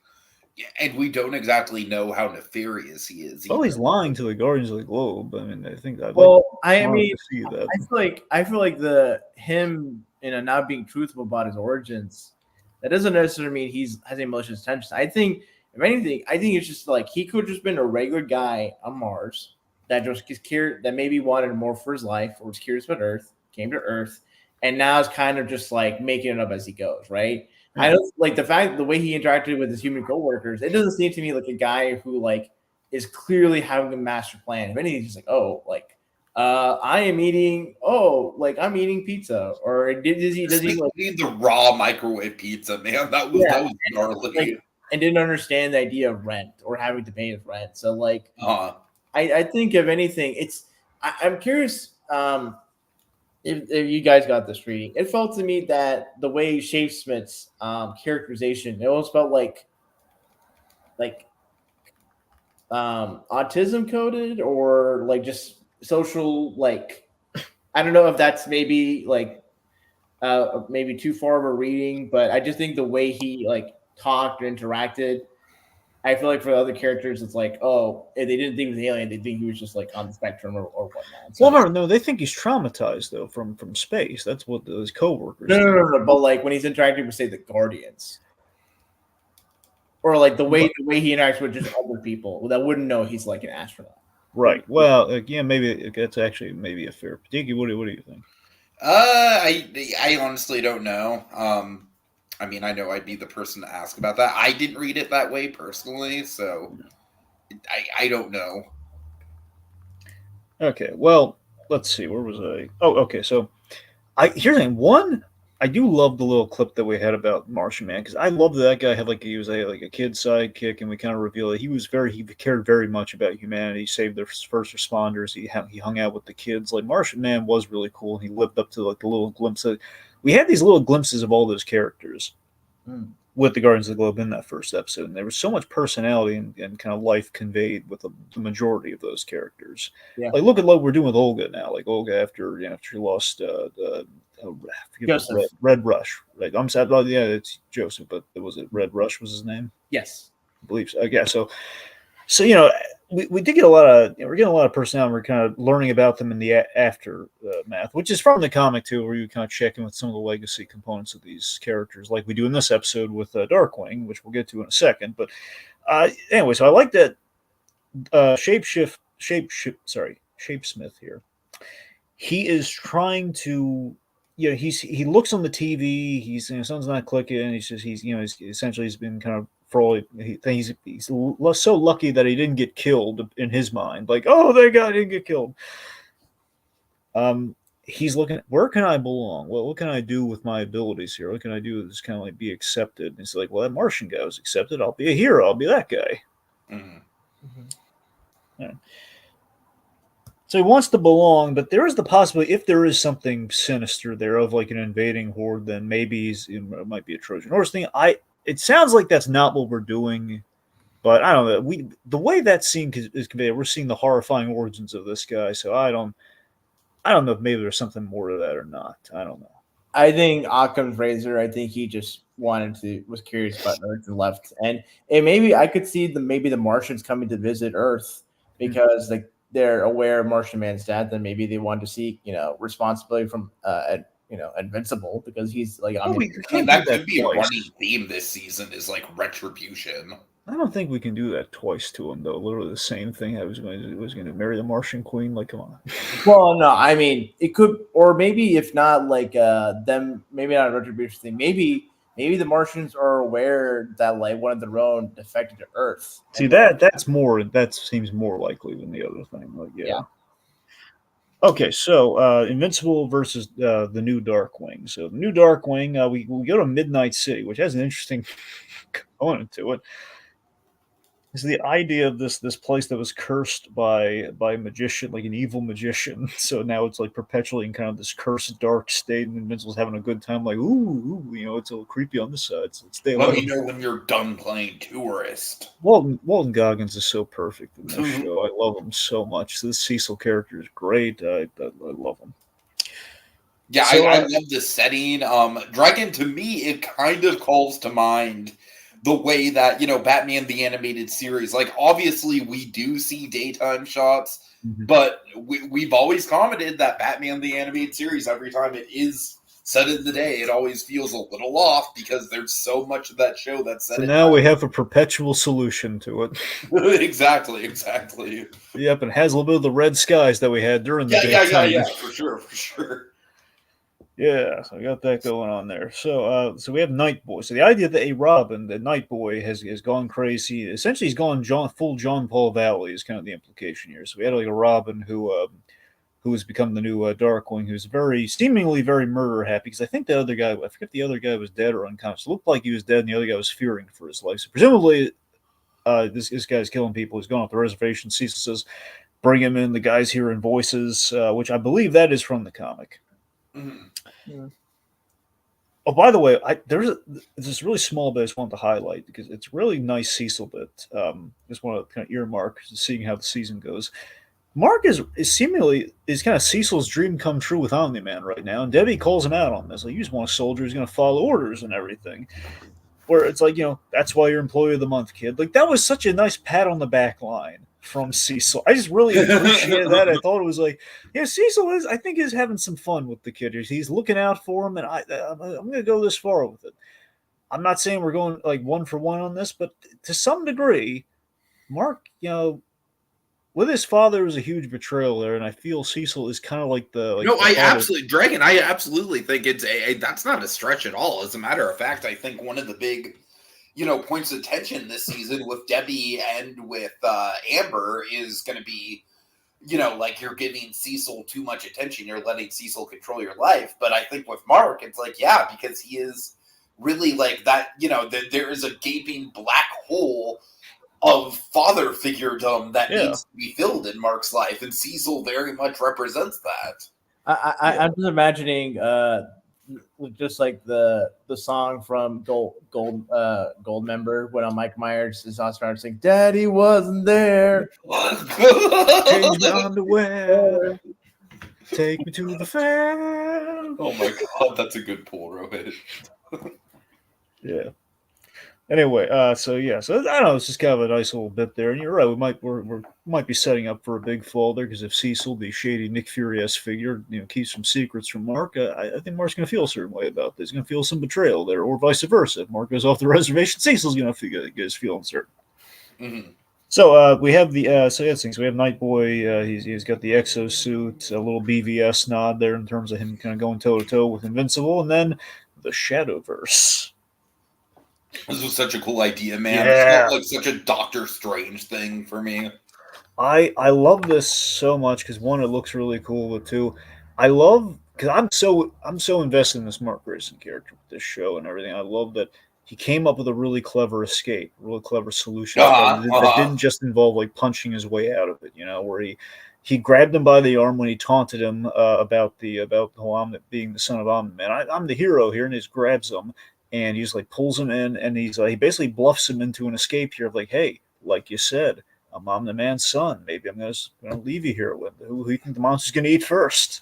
and we don't exactly know how nefarious he is. Well, he's lying to the Guardians of the Globe. I mean, I think that. I feel like him not being truthful about his origins, that doesn't necessarily mean he has any malicious intentions. I think, if anything, it's just like he could have just been a regular guy on Mars that just that maybe wanted more for his life or was curious about Earth, came to Earth, and now is kind of just like making it up as he goes, right? I don't like the way he interacted with his human coworkers. It doesn't seem to me like a guy who like is clearly having a master plan. If anything, he's just like, I'm eating pizza, or does he like need the raw microwave pizza, man? That was gnarly. And didn't understand the idea of rent or having to pay his rent. So like, I think if anything, I'm curious. If you guys got this reading, it felt to me that the way Shapesmith's characterization, it almost felt like autism coded or like just social, like I don't know if that's maybe like maybe too far of a reading, but I just think the way he like talked or interacted, I feel like for the other characters, it's like, oh, if they didn't think he was an alien, they think he was just like on the spectrum or whatnot. So, Well, no, they think he's traumatized though from space. That's what those coworkers. No. But like when he's interacting with, say, the Guardians, or like the way he interacts with just other people that wouldn't know he's like an astronaut. Right. Well, again, maybe that's actually maybe a fair. Tiki, what do you think? I honestly don't know. I mean, I know I'd be the person to ask about that. I didn't read it that way personally, so I don't know. Okay, well, let's see. Where was I? Oh, okay. So, here's the thing. One, I do love the little clip that we had about Martian Man because I love that guy had he was a kid sidekick, and we kind of revealed that he cared very much about humanity, saved the first responders. He hung out with the kids. Like Martian Man was really cool, and he lived up to like the little glimpse. We had these little glimpses of all those characters with the Guardians of the Globe in that first episode, and there was so much personality and kind of life conveyed with the majority of those characters. Yeah. Like look at what we're doing with Olga now. Like Olga after she lost Red Rush. Right? I'm sad. Yeah, it's Joseph, but was it Red Rush was his name? Yes, I believe so. Yeah. So we did get a lot of we're getting a lot of personality. We're kind of learning about them in the aftermath, which is from the comic too, where you kind of check in with some of the legacy components of these characters, like we do in this episode with Darkwing, which we'll get to in a second. But anyway, so I like that Shapesmith here. He is trying to. He looks on the TV. He's something's not clicking. He's essentially he's been kind of he's so lucky that he didn't get killed in his mind. Like, oh, that guy didn't get killed. He's looking at where can I belong? Well, what can I do with my abilities here? What can I do to just kind of like be accepted? And he's like, well, that Martian guy was accepted. I'll be a hero. I'll be that guy. Mm-hmm. Yeah. So he wants to belong, but there is the possibility, if there is something sinister there of like an invading horde, then maybe it might be a Trojan horse thing. It sounds like that's not what we're doing, but I don't know. The way that scene is conveyed, we're seeing the horrifying origins of this guy. So I don't know if maybe there's something more to that or not. I don't know. I think Occam's razor. I think he just was curious about Earth and left, and maybe I could see maybe the Martians coming to visit Earth because they're aware of Martian Man's death, and maybe they want to seek responsibility from Invincible because he's like that could be a running theme this season is like retribution. I don't think we can do that twice to him though. Literally the same thing. I was going to marry the Martian Queen. Like, come on. Well, no, I mean it could, or maybe if not, like them, maybe not a retribution thing. Maybe the Martians are aware that like one of their own defected to Earth. See that seems more likely than the other thing. Like, yeah. Okay, so Invincible versus the new Darkwing. So the new Darkwing, we go to Midnight City, which has an interesting component to it. Is the idea of this place that was cursed by a magician, like an evil magician. So now it's like perpetually in kind of this cursed dark state, and Invincible's having a good time. Like, ooh, it's a little creepy on the side. So stay Let me know when you're done playing Tourist. Walton Goggins is so perfect in this show. I love him so much. This Cecil character is great. I love him. Yeah, so, I love this setting. Dragon, to me, it kind of calls to mind the way that, Batman the Animated Series, like, obviously we do see daytime shots, but we've always commented that Batman the Animated Series, every time it is set in the day, it always feels a little off because there's so much of that show that's set so now we have a perpetual solution to it. Exactly. Yep, and it has a little bit of the red skies that we had during the daytime. Yeah, for sure. Yeah, so I got that going on there. So we have Night Boy. So the idea that a Robin, the Night Boy, has gone crazy. Essentially, he's gone full John Paul Valley is kind of the implication here. So we had like a Robin who has become the new Darkwing, who's seemingly very murder happy. Because I think the other guy, I forget the other guy was dead or unconscious. It looked like he was dead, and the other guy was fearing for his life. So presumably, this guy's killing people. He's gone off the reservation. Cecil says, "Bring him in." The guy's hearing voices, which I believe that is from the comic. Mm-hmm. Yeah. Oh, by the way, there's this really small bit I just want to highlight because it's really nice Cecil bit. Just want to kind of earmark seeing how the season goes. Mark is seemingly is kind of Cecil's dream come true with Omni-Man right now, and Debbie calls him out on this. Like, you just want a soldier who's going to follow orders and everything. Where it's like, that's why you're Employee of the Month, kid. Like, that was such a nice pat on the back line from Cecil. I just really appreciated that. I thought it was like, Cecil is having some fun with the kid. He's looking out for him, and I'm going to go this far with it. I'm not saying we're going like 1-for-1 on this, but to some degree, Mark, with his father was a huge betrayal there, and I feel Cecil is kind of like the no, I absolutely, Dragon. I absolutely think it's that's not a stretch at all. As a matter of fact, I think one of the big, points of tension this season with Debbie and with Amber is going to be, like you're giving Cecil too much attention. You're letting Cecil control your life. But I think with Mark, it's like, yeah, because he is really like that. There is a gaping black hole of father figuredom that needs to be filled in Mark's life, and Cecil very much represents that. I'm just imagining just like the song from Gold Member when Mike Myers is also saying, "Daddy wasn't there." Change my underwear. Take me to the fair. Oh my god, that's a good pull, Rohith. Yeah. Anyway, so I don't know. It's just kind of a nice little bit there, and you're right. We might be setting up for a big fall there because if Cecil, the shady Nick Fury-esque figure, keeps some secrets from Mark, I think Mark's going to feel a certain way about this. He's going to feel some betrayal there, or vice versa. If Mark goes off the reservation, Cecil's going to get his feelings hurt. Mm-hmm. So we have the things. We have Night Boy. He's got the exosuit, a little BVS nod there in terms of him kind of going toe to toe with Invincible, and then the Shadowverse. This was such a cool idea, man. Yeah. It felt like such a Doctor Strange thing for me. I love this so much because one, it looks really cool, but two, I love because I'm so invested in this Mark Grayson character with this show and everything. I love that he came up with a really clever escape, really clever solution that didn't just involve like punching his way out of it. Where he grabbed him by the arm when he taunted him about the whole being the son of Omni-Man. I'm the hero here, and he just grabs him. And he just like pulls him in, and he basically bluffs him into an escape here of like, hey, like you said, I'm Omni-Man's son. Maybe I'm gonna leave you here with who do you think the monster's gonna eat first?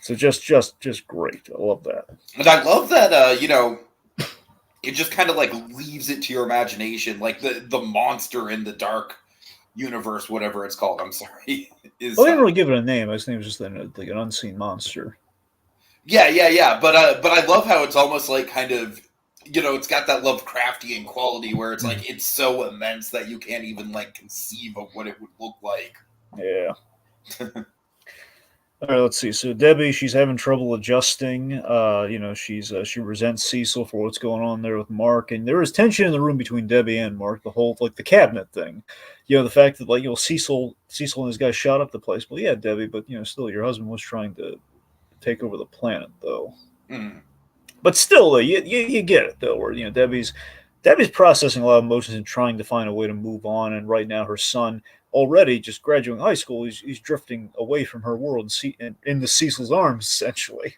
So just great. I love that. And I love that it just kind of like leaves it to your imagination, like the monster in the dark universe, whatever it's called. I'm sorry. They didn't really give it a name. I just think it was just like an unseen monster. Yeah. But I love how it's almost like kind of, it's got that Lovecraftian quality where it's like it's so immense that you can't even like conceive of what it would look like. Yeah. All right, let's see. So Debbie, she's having trouble adjusting. She resents Cecil for what's going on there with Mark, and there is tension in the room between Debbie and Mark. The whole the cabinet thing, the fact that Cecil and his guys shot up the place. Well, yeah, Debbie, but still, your husband was trying to take over the planet, though. Mm. But still, though, you get it though. Where Debbie's processing a lot of emotions and trying to find a way to move on. And right now, her son, already just graduating high school, he's drifting away from her world and into Cecil's arms, essentially.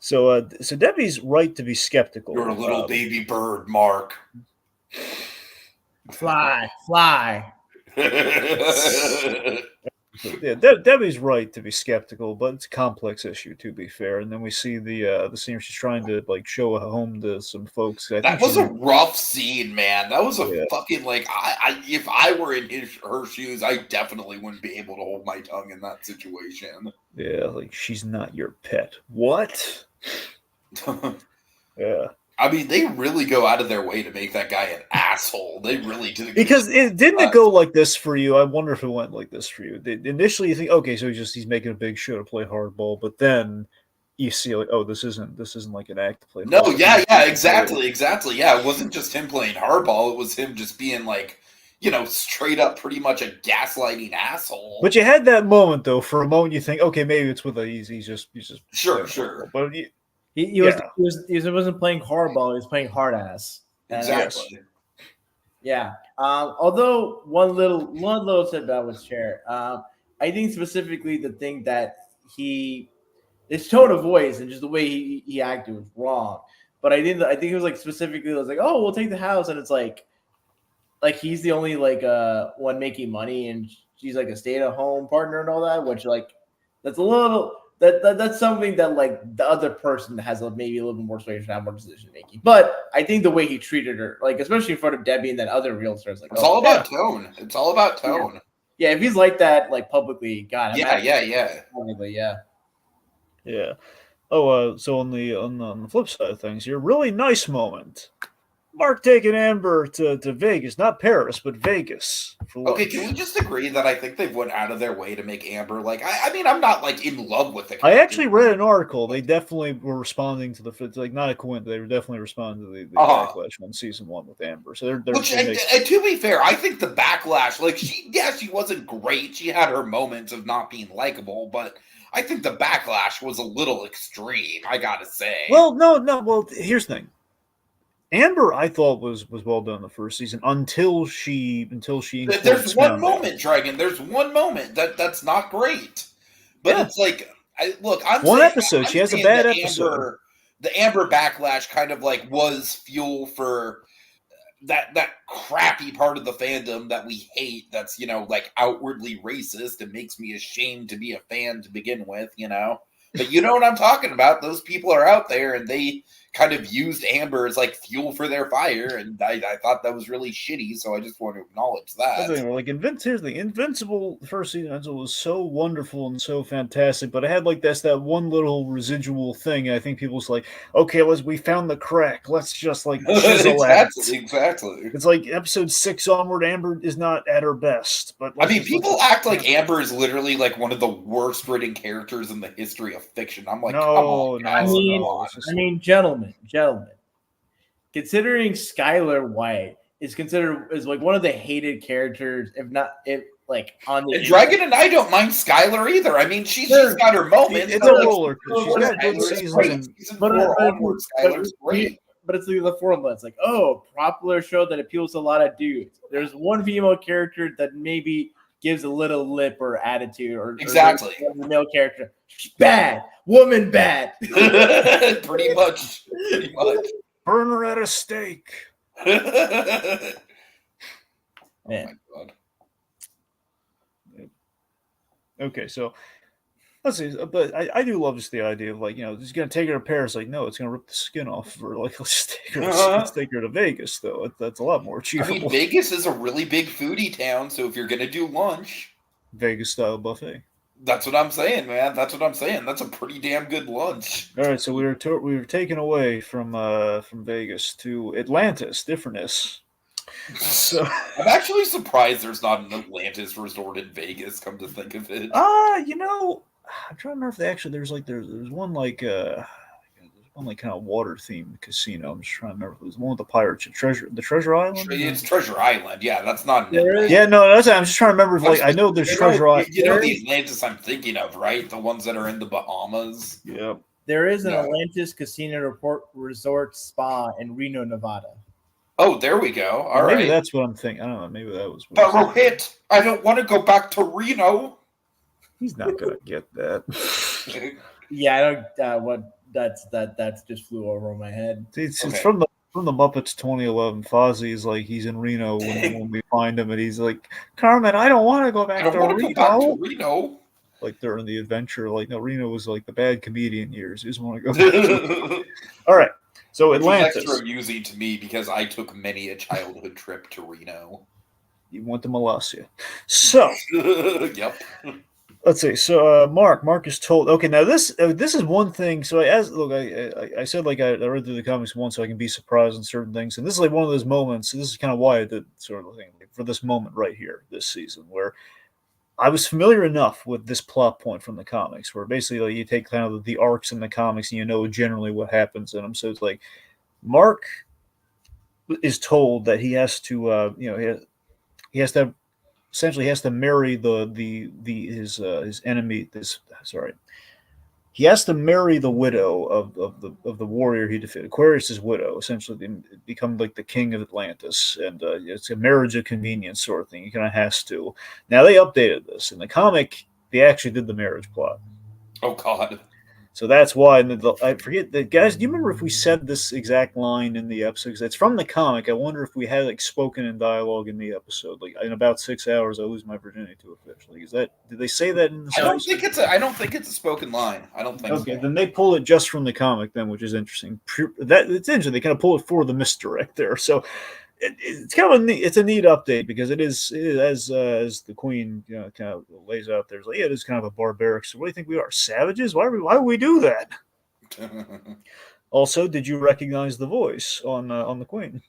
So Debbie's right to be skeptical. You're a little baby bird, Mark. Fly. Yeah, Debbie's right to be skeptical, but it's a complex issue, to be fair. And then we see the scene where she's trying to show a home to some folks. That was a rough scene, man. That was a fucking if I were in her shoes, I definitely wouldn't be able to hold my tongue in that situation. Yeah, she's not your pet. What? Yeah. I mean, they really go out of their way to make that guy an asshole. They really did. Because it go like this for you. I wonder if it went like this for you. Initially, you think, okay, so he's making a big show to play hardball, but then you see this isn't like an act to play. No, exactly. Yeah, it wasn't just him playing hardball. It was him just being straight up, pretty much a gaslighting asshole. But you had that moment though. For a moment, you think, okay, maybe it's with he's just sure. But he wasn't playing hardball. He was playing hard ass. Exactly. Yeah. Although one little setback was share. I think specifically the thing that his tone of voice and just the way he acted was wrong. But I think it was specifically, it was like, oh, we'll take the house, and it's like, like he's the only like one making money, and she's like a stay-at-home partner and all that, which like that's a little that's something that like the other person has maybe a little bit more sway to have more decision making. But I think the way he treated her, like especially in front of Debbie and then other realtors, like it's all about tone. It's all about tone. Yeah, if he's like that, like publicly, God, yeah. Probably, yeah. Oh, so on the flip side of things, here, really nice moment. Mark taking Amber to Vegas, not Paris, but Vegas. For lunch. Okay, can we just agree that I think they've went out of their way to make Amber like? I mean, I'm not like in love with the. I actually read an article. They definitely were responding to like not a coincidence. They were definitely responding to the backlash on season 1 with Amber. So they're which, and to be fair, I think the backlash, like she wasn't great. She had her moments of not being likable, but I think the backlash was a little extreme. I gotta say. Well, no. Well, here's the thing. Amber, I thought was well done the first season until she. There's one moment, Dragon. There's one moment that's not great, but it's like, I'm one episode. She has a bad episode. The Amber backlash kind of like was fuel for that crappy part of the fandom that we hate. That's like outwardly racist. It makes me ashamed to be a fan to begin with. But you know what I'm talking about. Those people are out there, and they kind of used Amber as like fuel for their fire, and I thought that was really shitty. So I just want to acknowledge that. Like here's the Invincible first season was so wonderful and so fantastic, but it had like that one little residual thing. And I think people's like, okay, we found the crack. Let's just like chisel exactly. It's like episode 6 onward. Amber is not at her best, but I mean, people act like Amber is literally like one of the worst written characters in the history of fiction. I'm like, come on, guys. I mean, gentlemen, considering Skylar White is considered as like one of the hated characters, if like on the Dragon and I don't mind Skylar either. I mean, she's got her moments. It's a roller coaster. She's got good seasons. Skylar's great. But it's the formula. It's like, popular show that appeals to a lot of dudes. There's one female character that maybe gives a little lip or attitude, or exactly the male character. Bad woman, bad. Pretty much. Burn her at a stake. Man. Oh my God. Okay, so let's see. But I do love just the idea of like, he's gonna take her to Paris. Like, no, it's gonna rip the skin off of her. Like, let's take her to Vegas, though. That's a lot more achievable. I mean, Vegas is a really big foodie town, so if you're gonna do lunch, Vegas style buffet. That's what I'm saying, man. That's what I'm saying. That's a pretty damn good lunch. All right, so we were taken away from Vegas to Atlantis, differentness. So I'm actually surprised there's not an Atlantis resort in Vegas. Come to think of it, I'm trying to remember if there's one like kind of water themed casino. I'm just trying to remember if it was the one with the pirates, the Treasure Island. It's Treasure Island, yeah. That's not. Yeah, no, I'm just trying to remember if I know there's Treasure Island. You know the Atlantis I'm thinking of, right? The ones that are in the Bahamas. Yeah. There is an Atlantis Casino Resort Spa in Reno, Nevada. Oh, there we go. All right. Maybe that's what I'm thinking. I don't know. Maybe that was. But Rohith, I don't want to go back to Reno. He's not gonna get that. Yeah, I don't. That's just flew over my head. It's from the Muppets 2011. Fozzie's like he's in Reno when we find him, and he's like, Carmen, I don't want to go back to Reno. Like during the adventure, like no, Reno was like the bad comedian years. He doesn't want to go back. All right. So Atlantis. It's extra amusing to me because I took many a childhood trip to Reno. You went to Molossia. So, yep. Let's see. So Mark is told. Okay, now this is one thing. So I said like I read through the comics once, so I can be surprised on certain things, and this is like one of those moments. This is kind of why I did sort of thing for this moment right here, this season, where I was familiar enough with this plot point from the comics, where basically like, you take kind of the arcs in the comics and you know generally what happens in them. So it's like Mark is told that he has to, he has to essentially has to marry his enemy. He has to marry the widow of the warrior he defeated, Aquarius's widow, essentially become like the king of Atlantis, and it's a marriage of convenience sort of thing. He kind of has to. Now they updated this in the comic. They actually did the marriage plot. Oh God! So that's why. And I forget the guys. Do you remember if we said this exact line in the episode? 'Cause it's from the comic. I wonder if we had like spoken in dialogue in the episode. Like in about 6 hours, I lose my virginity to a fish. Like, did they say that in the? I don't think it's a spoken line. I don't think. Okay, so. then they pull it just from the comic, then, which is interesting. That it's interesting. They kind of pull it for the misdirect there. So it's kind of it's a neat update because it is as the Queen kind of lays out there. It's like, yeah, it is kind of a barbaric. So what do you think we are, savages? Why would we do that? Also, did you recognize the voice on the Queen?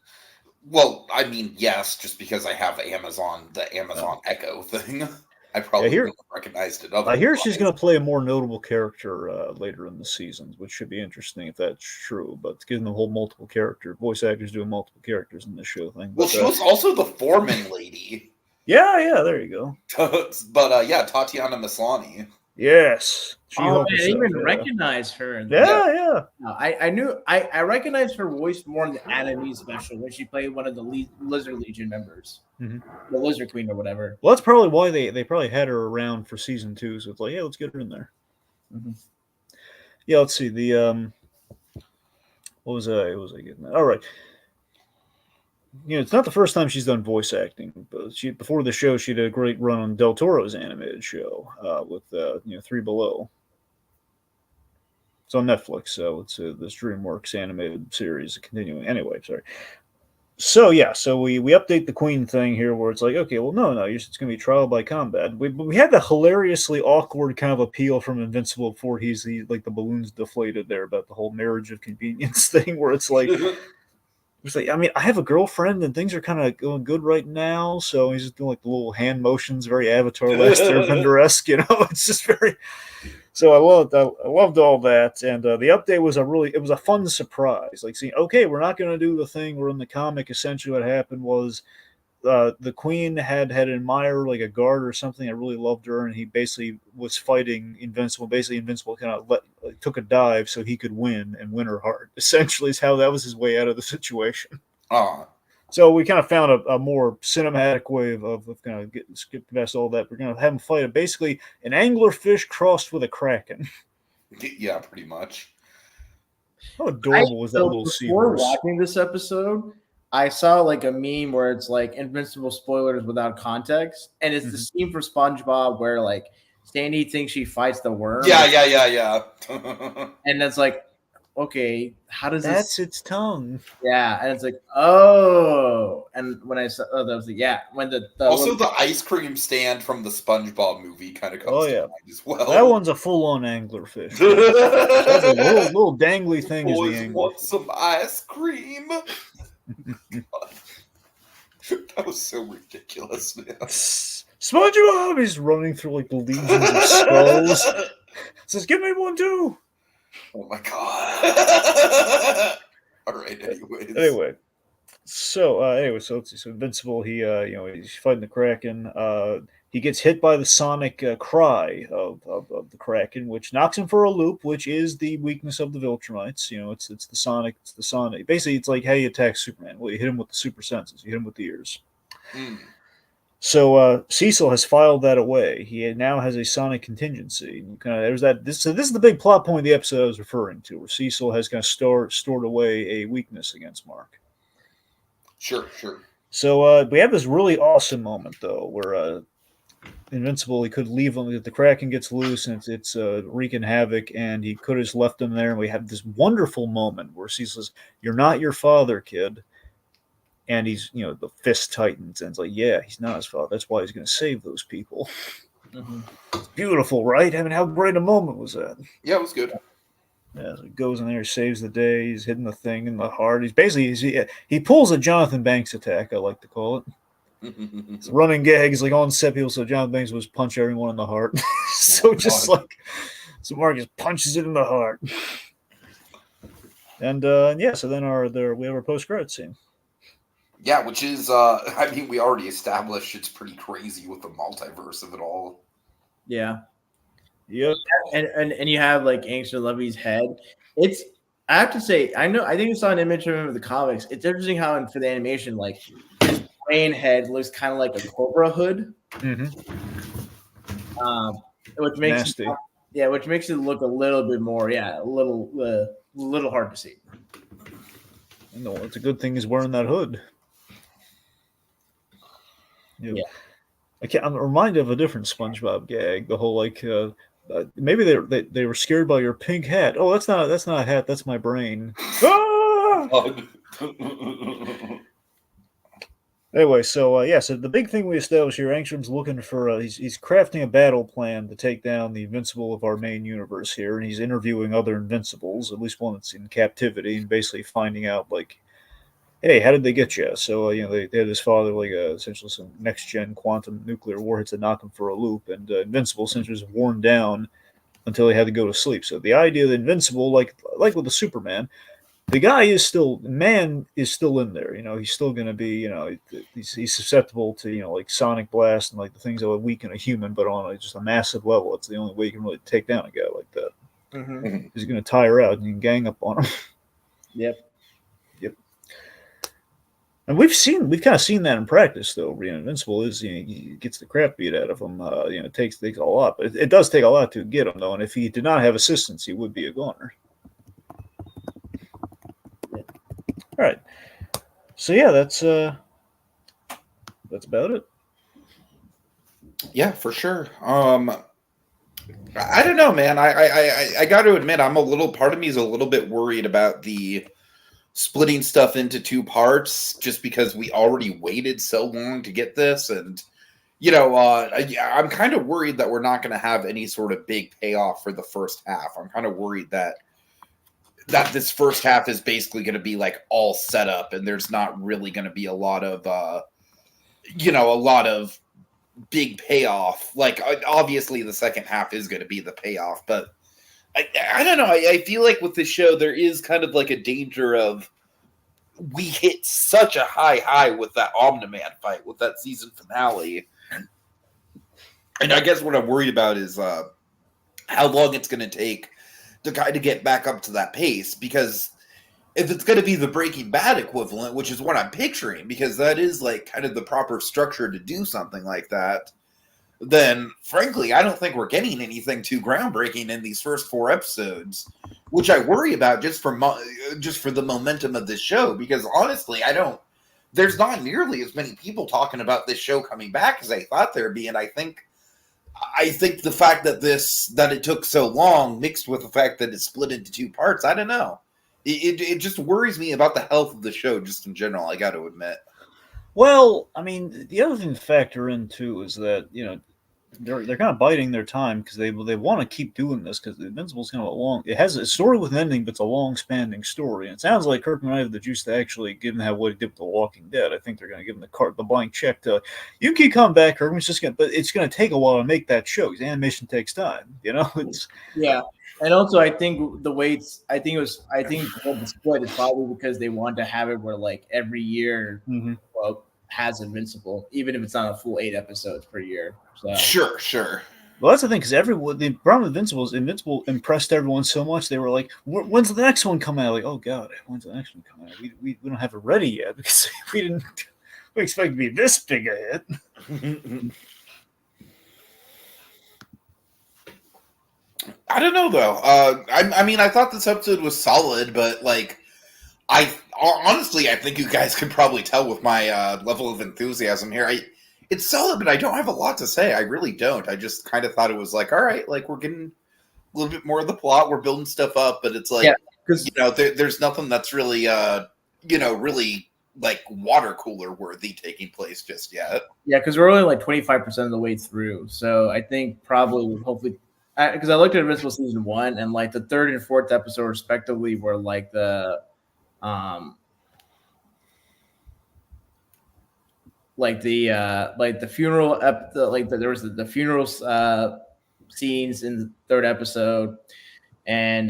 Well, I mean, yes, just because I have the Amazon Echo thing. I probably wouldn't have recognized it. I hear she's going to play a more notable character later in the seasons, which should be interesting if that's true. But given the whole multiple character, voice actors doing multiple characters in this show thing. Well, she was also the foreman lady. Yeah, there you go. But yeah, Tatiana Maslany. Yes. I didn't even recognize her. Yeah. No, I recognized her voice more in the anime special when she played one of the Lizard Legion members, the Lizard Queen or whatever. Well, that's probably why they probably had her around for season 2. So it's like, yeah, let's get her in there. Yeah, let's see the what was I getting at? All right. It's not the first time she's done voice acting, but before the show, she did a great run on Del Toro's animated show with 3 Below. It's on Netflix, so it's this DreamWorks animated series continuing. Anyway, sorry. So we update the Queen thing here, where it's like, okay, well, no, it's going to be trial by combat. We had the hilariously awkward kind of appeal from Invincible before he's like the balloons deflated there about the whole marriage of convenience thing, where it's like. He's like, I mean, I have a girlfriend and things are kind of going good right now. So he's just doing like the little hand motions, very Avatar Last Airbender-esque, It's just very. So I loved all that, and the update was a fun surprise. Like, seeing, okay, we're not going to do the thing where in the comic essentially what happened was the Queen had admired like a guard or something that really loved her, and he basically was fighting Invincible. Basically, Invincible kind of took a dive so he could win her heart. Essentially, is how that was his way out of the situation. So we kind of found a more cinematic way of kind of skip past all that. We're going to have him fight basically an anglerfish crossed with a kraken. Yeah, pretty much. How adorable was that little seahorse? Before watching this episode, I saw like a meme where it's like Invincible spoilers without context, and it's the scene for SpongeBob where like Sandy thinks she fights the worm. Yeah. And it's like, okay, how does that's its tongue? Yeah, and it's like, oh, and when I saw that, I was like, yeah, when the also the ice cream stand from the SpongeBob movie kind of comes to mind as well. That one's a full-on anglerfish. That's a little dangly thing. Boys is the anglerfish. Want some ice cream? That was so ridiculous, man. SpongeBob is running through like legions of skulls. Says, "Give me one too." Oh my god! All right. Anyway, so let's see. So Invincible, he's fighting the Kraken. He gets hit by the sonic cry of the Kraken, which knocks him for a loop, which is the weakness of the Viltrumites. It's the sonic. Basically, it's like how you attack Superman. Well, you hit him with the super senses. You hit him with the ears. So Cecil has filed that away. He now has a sonic contingency. There's that. This is the big plot point of the episode I was referring to, where Cecil has kind of stored away a weakness against Mark. Sure. So we have this really awesome moment though, where Invincible, he could leave him. The Kraken gets loose and it's wreaking havoc, and he could have just left him there. And we have this wonderful moment where Cecil says, "You're not your father, kid." And he's, the fist tightens, and it's like, yeah, he's not his father. That's why he's going to save those people. It's beautiful, right? I mean, how great a moment was that? Yeah, it was good. Yeah, so he goes in there, saves the day. He's hitting the thing in the heart. He pulls a Jonathan Banks attack, I like to call it. It's running gag. He's like on set people, so Jonathan Banks was punch everyone in the heart. So Mark just punches it in the heart. And so then we have our post-credit scene. Yeah, which is, we already established it's pretty crazy with the multiverse of it all. Yeah. Yep. And you have like Angster Levy's head. I have to say, I think I saw an image of him in the comics. It's interesting how for the animation, like his brain head looks kind of like a cobra hood. Mm-hmm. Which makes Yeah, which makes it look a little bit more, a little hard to see. No, it's a good thing he's wearing that hood. Yeah. I'm reminded of a different SpongeBob gag. The whole maybe they were scared by your pink hat. Oh, that's not a hat. That's my brain. Ah! Anyway, so so the big thing we established here, Angstrom's looking for he's crafting a battle plan to take down the Invincible of our main universe here, and he's interviewing other Invincibles, at least one that's in captivity, and basically finding out hey, how did they get you? So they had his father essentially some next gen quantum nuclear warheads to knock him for a loop, and Invincible essentially was worn down until he had to go to sleep. So the idea that Invincible, like with the Superman, the guy is still in there. He's still going to be he's susceptible to like sonic blast and like the things that would weaken a human, but on just a massive level. It's the only way you can really take down a guy like that. Mm-hmm. He's going to tire out and you can gang up on him. Yep. And we've kind of seen that in practice, though. Invincible is he gets the crap beat out of him. It takes a lot, but it does take a lot to get him, though. And if he did not have assistance, he would be a goner. All right. So that's about it. Yeah, for sure. I don't know, man. I got to admit, part of me is a little bit worried about the splitting stuff into two parts, just because we already waited so long to get this, and I'm kind of worried that we're not going to have any sort of big payoff for the first half. I'm kind of worried that this first half is basically going to be like all set up, and there's not really going to be a lot of big payoff. Like, obviously the second half is going to be the payoff, but I don't know. I feel like with this show, there is kind of like a danger of we hit such a high with that Omni-Man fight, with that season finale. And I guess what I'm worried about is how long it's going to take to kind of get back up to that pace. Because if it's going to be the Breaking Bad equivalent, which is what I'm picturing, because that is like kind of the proper structure to do something like that, then frankly, I don't think we're getting anything too groundbreaking in these first 4 episodes, which I worry about just for the momentum of this show. Because honestly, there's not nearly as many people talking about this show coming back as I thought there'd be. And I think the fact that it took so long, mixed with the fact that it split into 2 parts, I don't know. It just worries me about the health of the show just in general, I got to admit. Well, I mean, the other thing to factor in too is that they're kind of biding their time because they want to keep doing this, because the Invincible's kind of it has a story with an ending, but it's a long-spanning story. And it sounds like Kirkman might have the juice to actually, given what he did with The Walking Dead, I think they're going to give him the blank check to, you can come back, Kirkman. But it's going to take a while to make that show, because animation takes time. Yeah. And also, I think the way the split is probably because they want to have it where like every year, has Invincible, even if it's not a full 8 episodes per year. So. Sure. Well, that's the thing, because the problem with Invincible impressed everyone so much. They were like, "When's the next one coming out?" Like, "Oh God, when's the next one coming out? We don't have it ready yet because we expect it to be this big a hit." I don't know though. I mean, I thought this episode was solid, but like, honestly, I think you guys could probably tell with my level of enthusiasm here. It's solid, but I don't have a lot to say. I really don't. I just kind of thought it was like, all right, like we're getting a little bit more of the plot. We're building stuff up, but it's like, there's nothing that's really, really like water cooler worthy taking place just yet. Yeah, because we're only like 25% of the way through. So I think hopefully, because I looked at Invincible season 1, and like the 3rd and 4th episode respectively were like the funeral there was the funeral scenes in the 3rd episode, and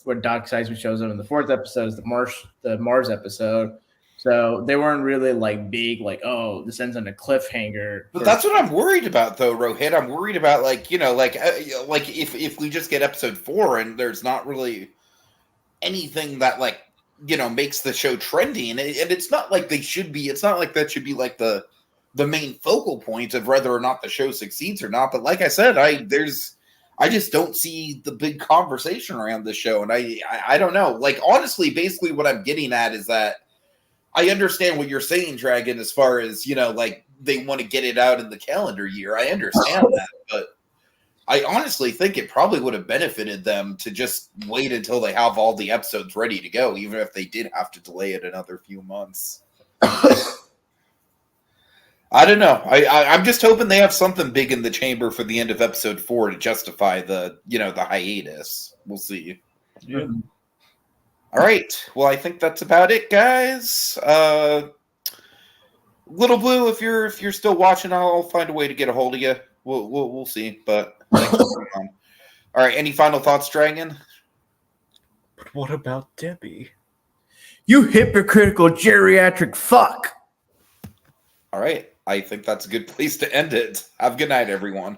where Doc Seisman shows up in the 4th episode is the Mars episode. So they weren't really like big, like, oh, this ends on a cliffhanger. But that's what I'm worried about, though, Rohith. I'm worried about like if we just get episode 4 and there's not really anything that like makes the show trending, and it's not like they should be. It's not like that should be like the main focal point of whether or not the show succeeds or not. But like I said, I just don't see the big conversation around this show. And I don't know. Like, honestly, basically what I'm getting at is that I understand what you're saying, Dragon, as far as, like they want to get it out in the calendar year. I understand that, but I honestly think it probably would have benefited them to just wait until they have all the episodes ready to go, even if they did have to delay it another few months. I don't know. I'm just hoping they have something big in the chamber for the end of episode 4 to justify the hiatus. We'll see. Yeah. All right. Well, I think that's about it, guys. Little Blue, if you're still watching, I'll find a way to get a hold of you. We'll see. But thanks for coming on. All right. Any final thoughts, Dragon? But what about Debbie? You hypocritical geriatric fuck. All right. I think that's a good place to end it. Have a good night, everyone.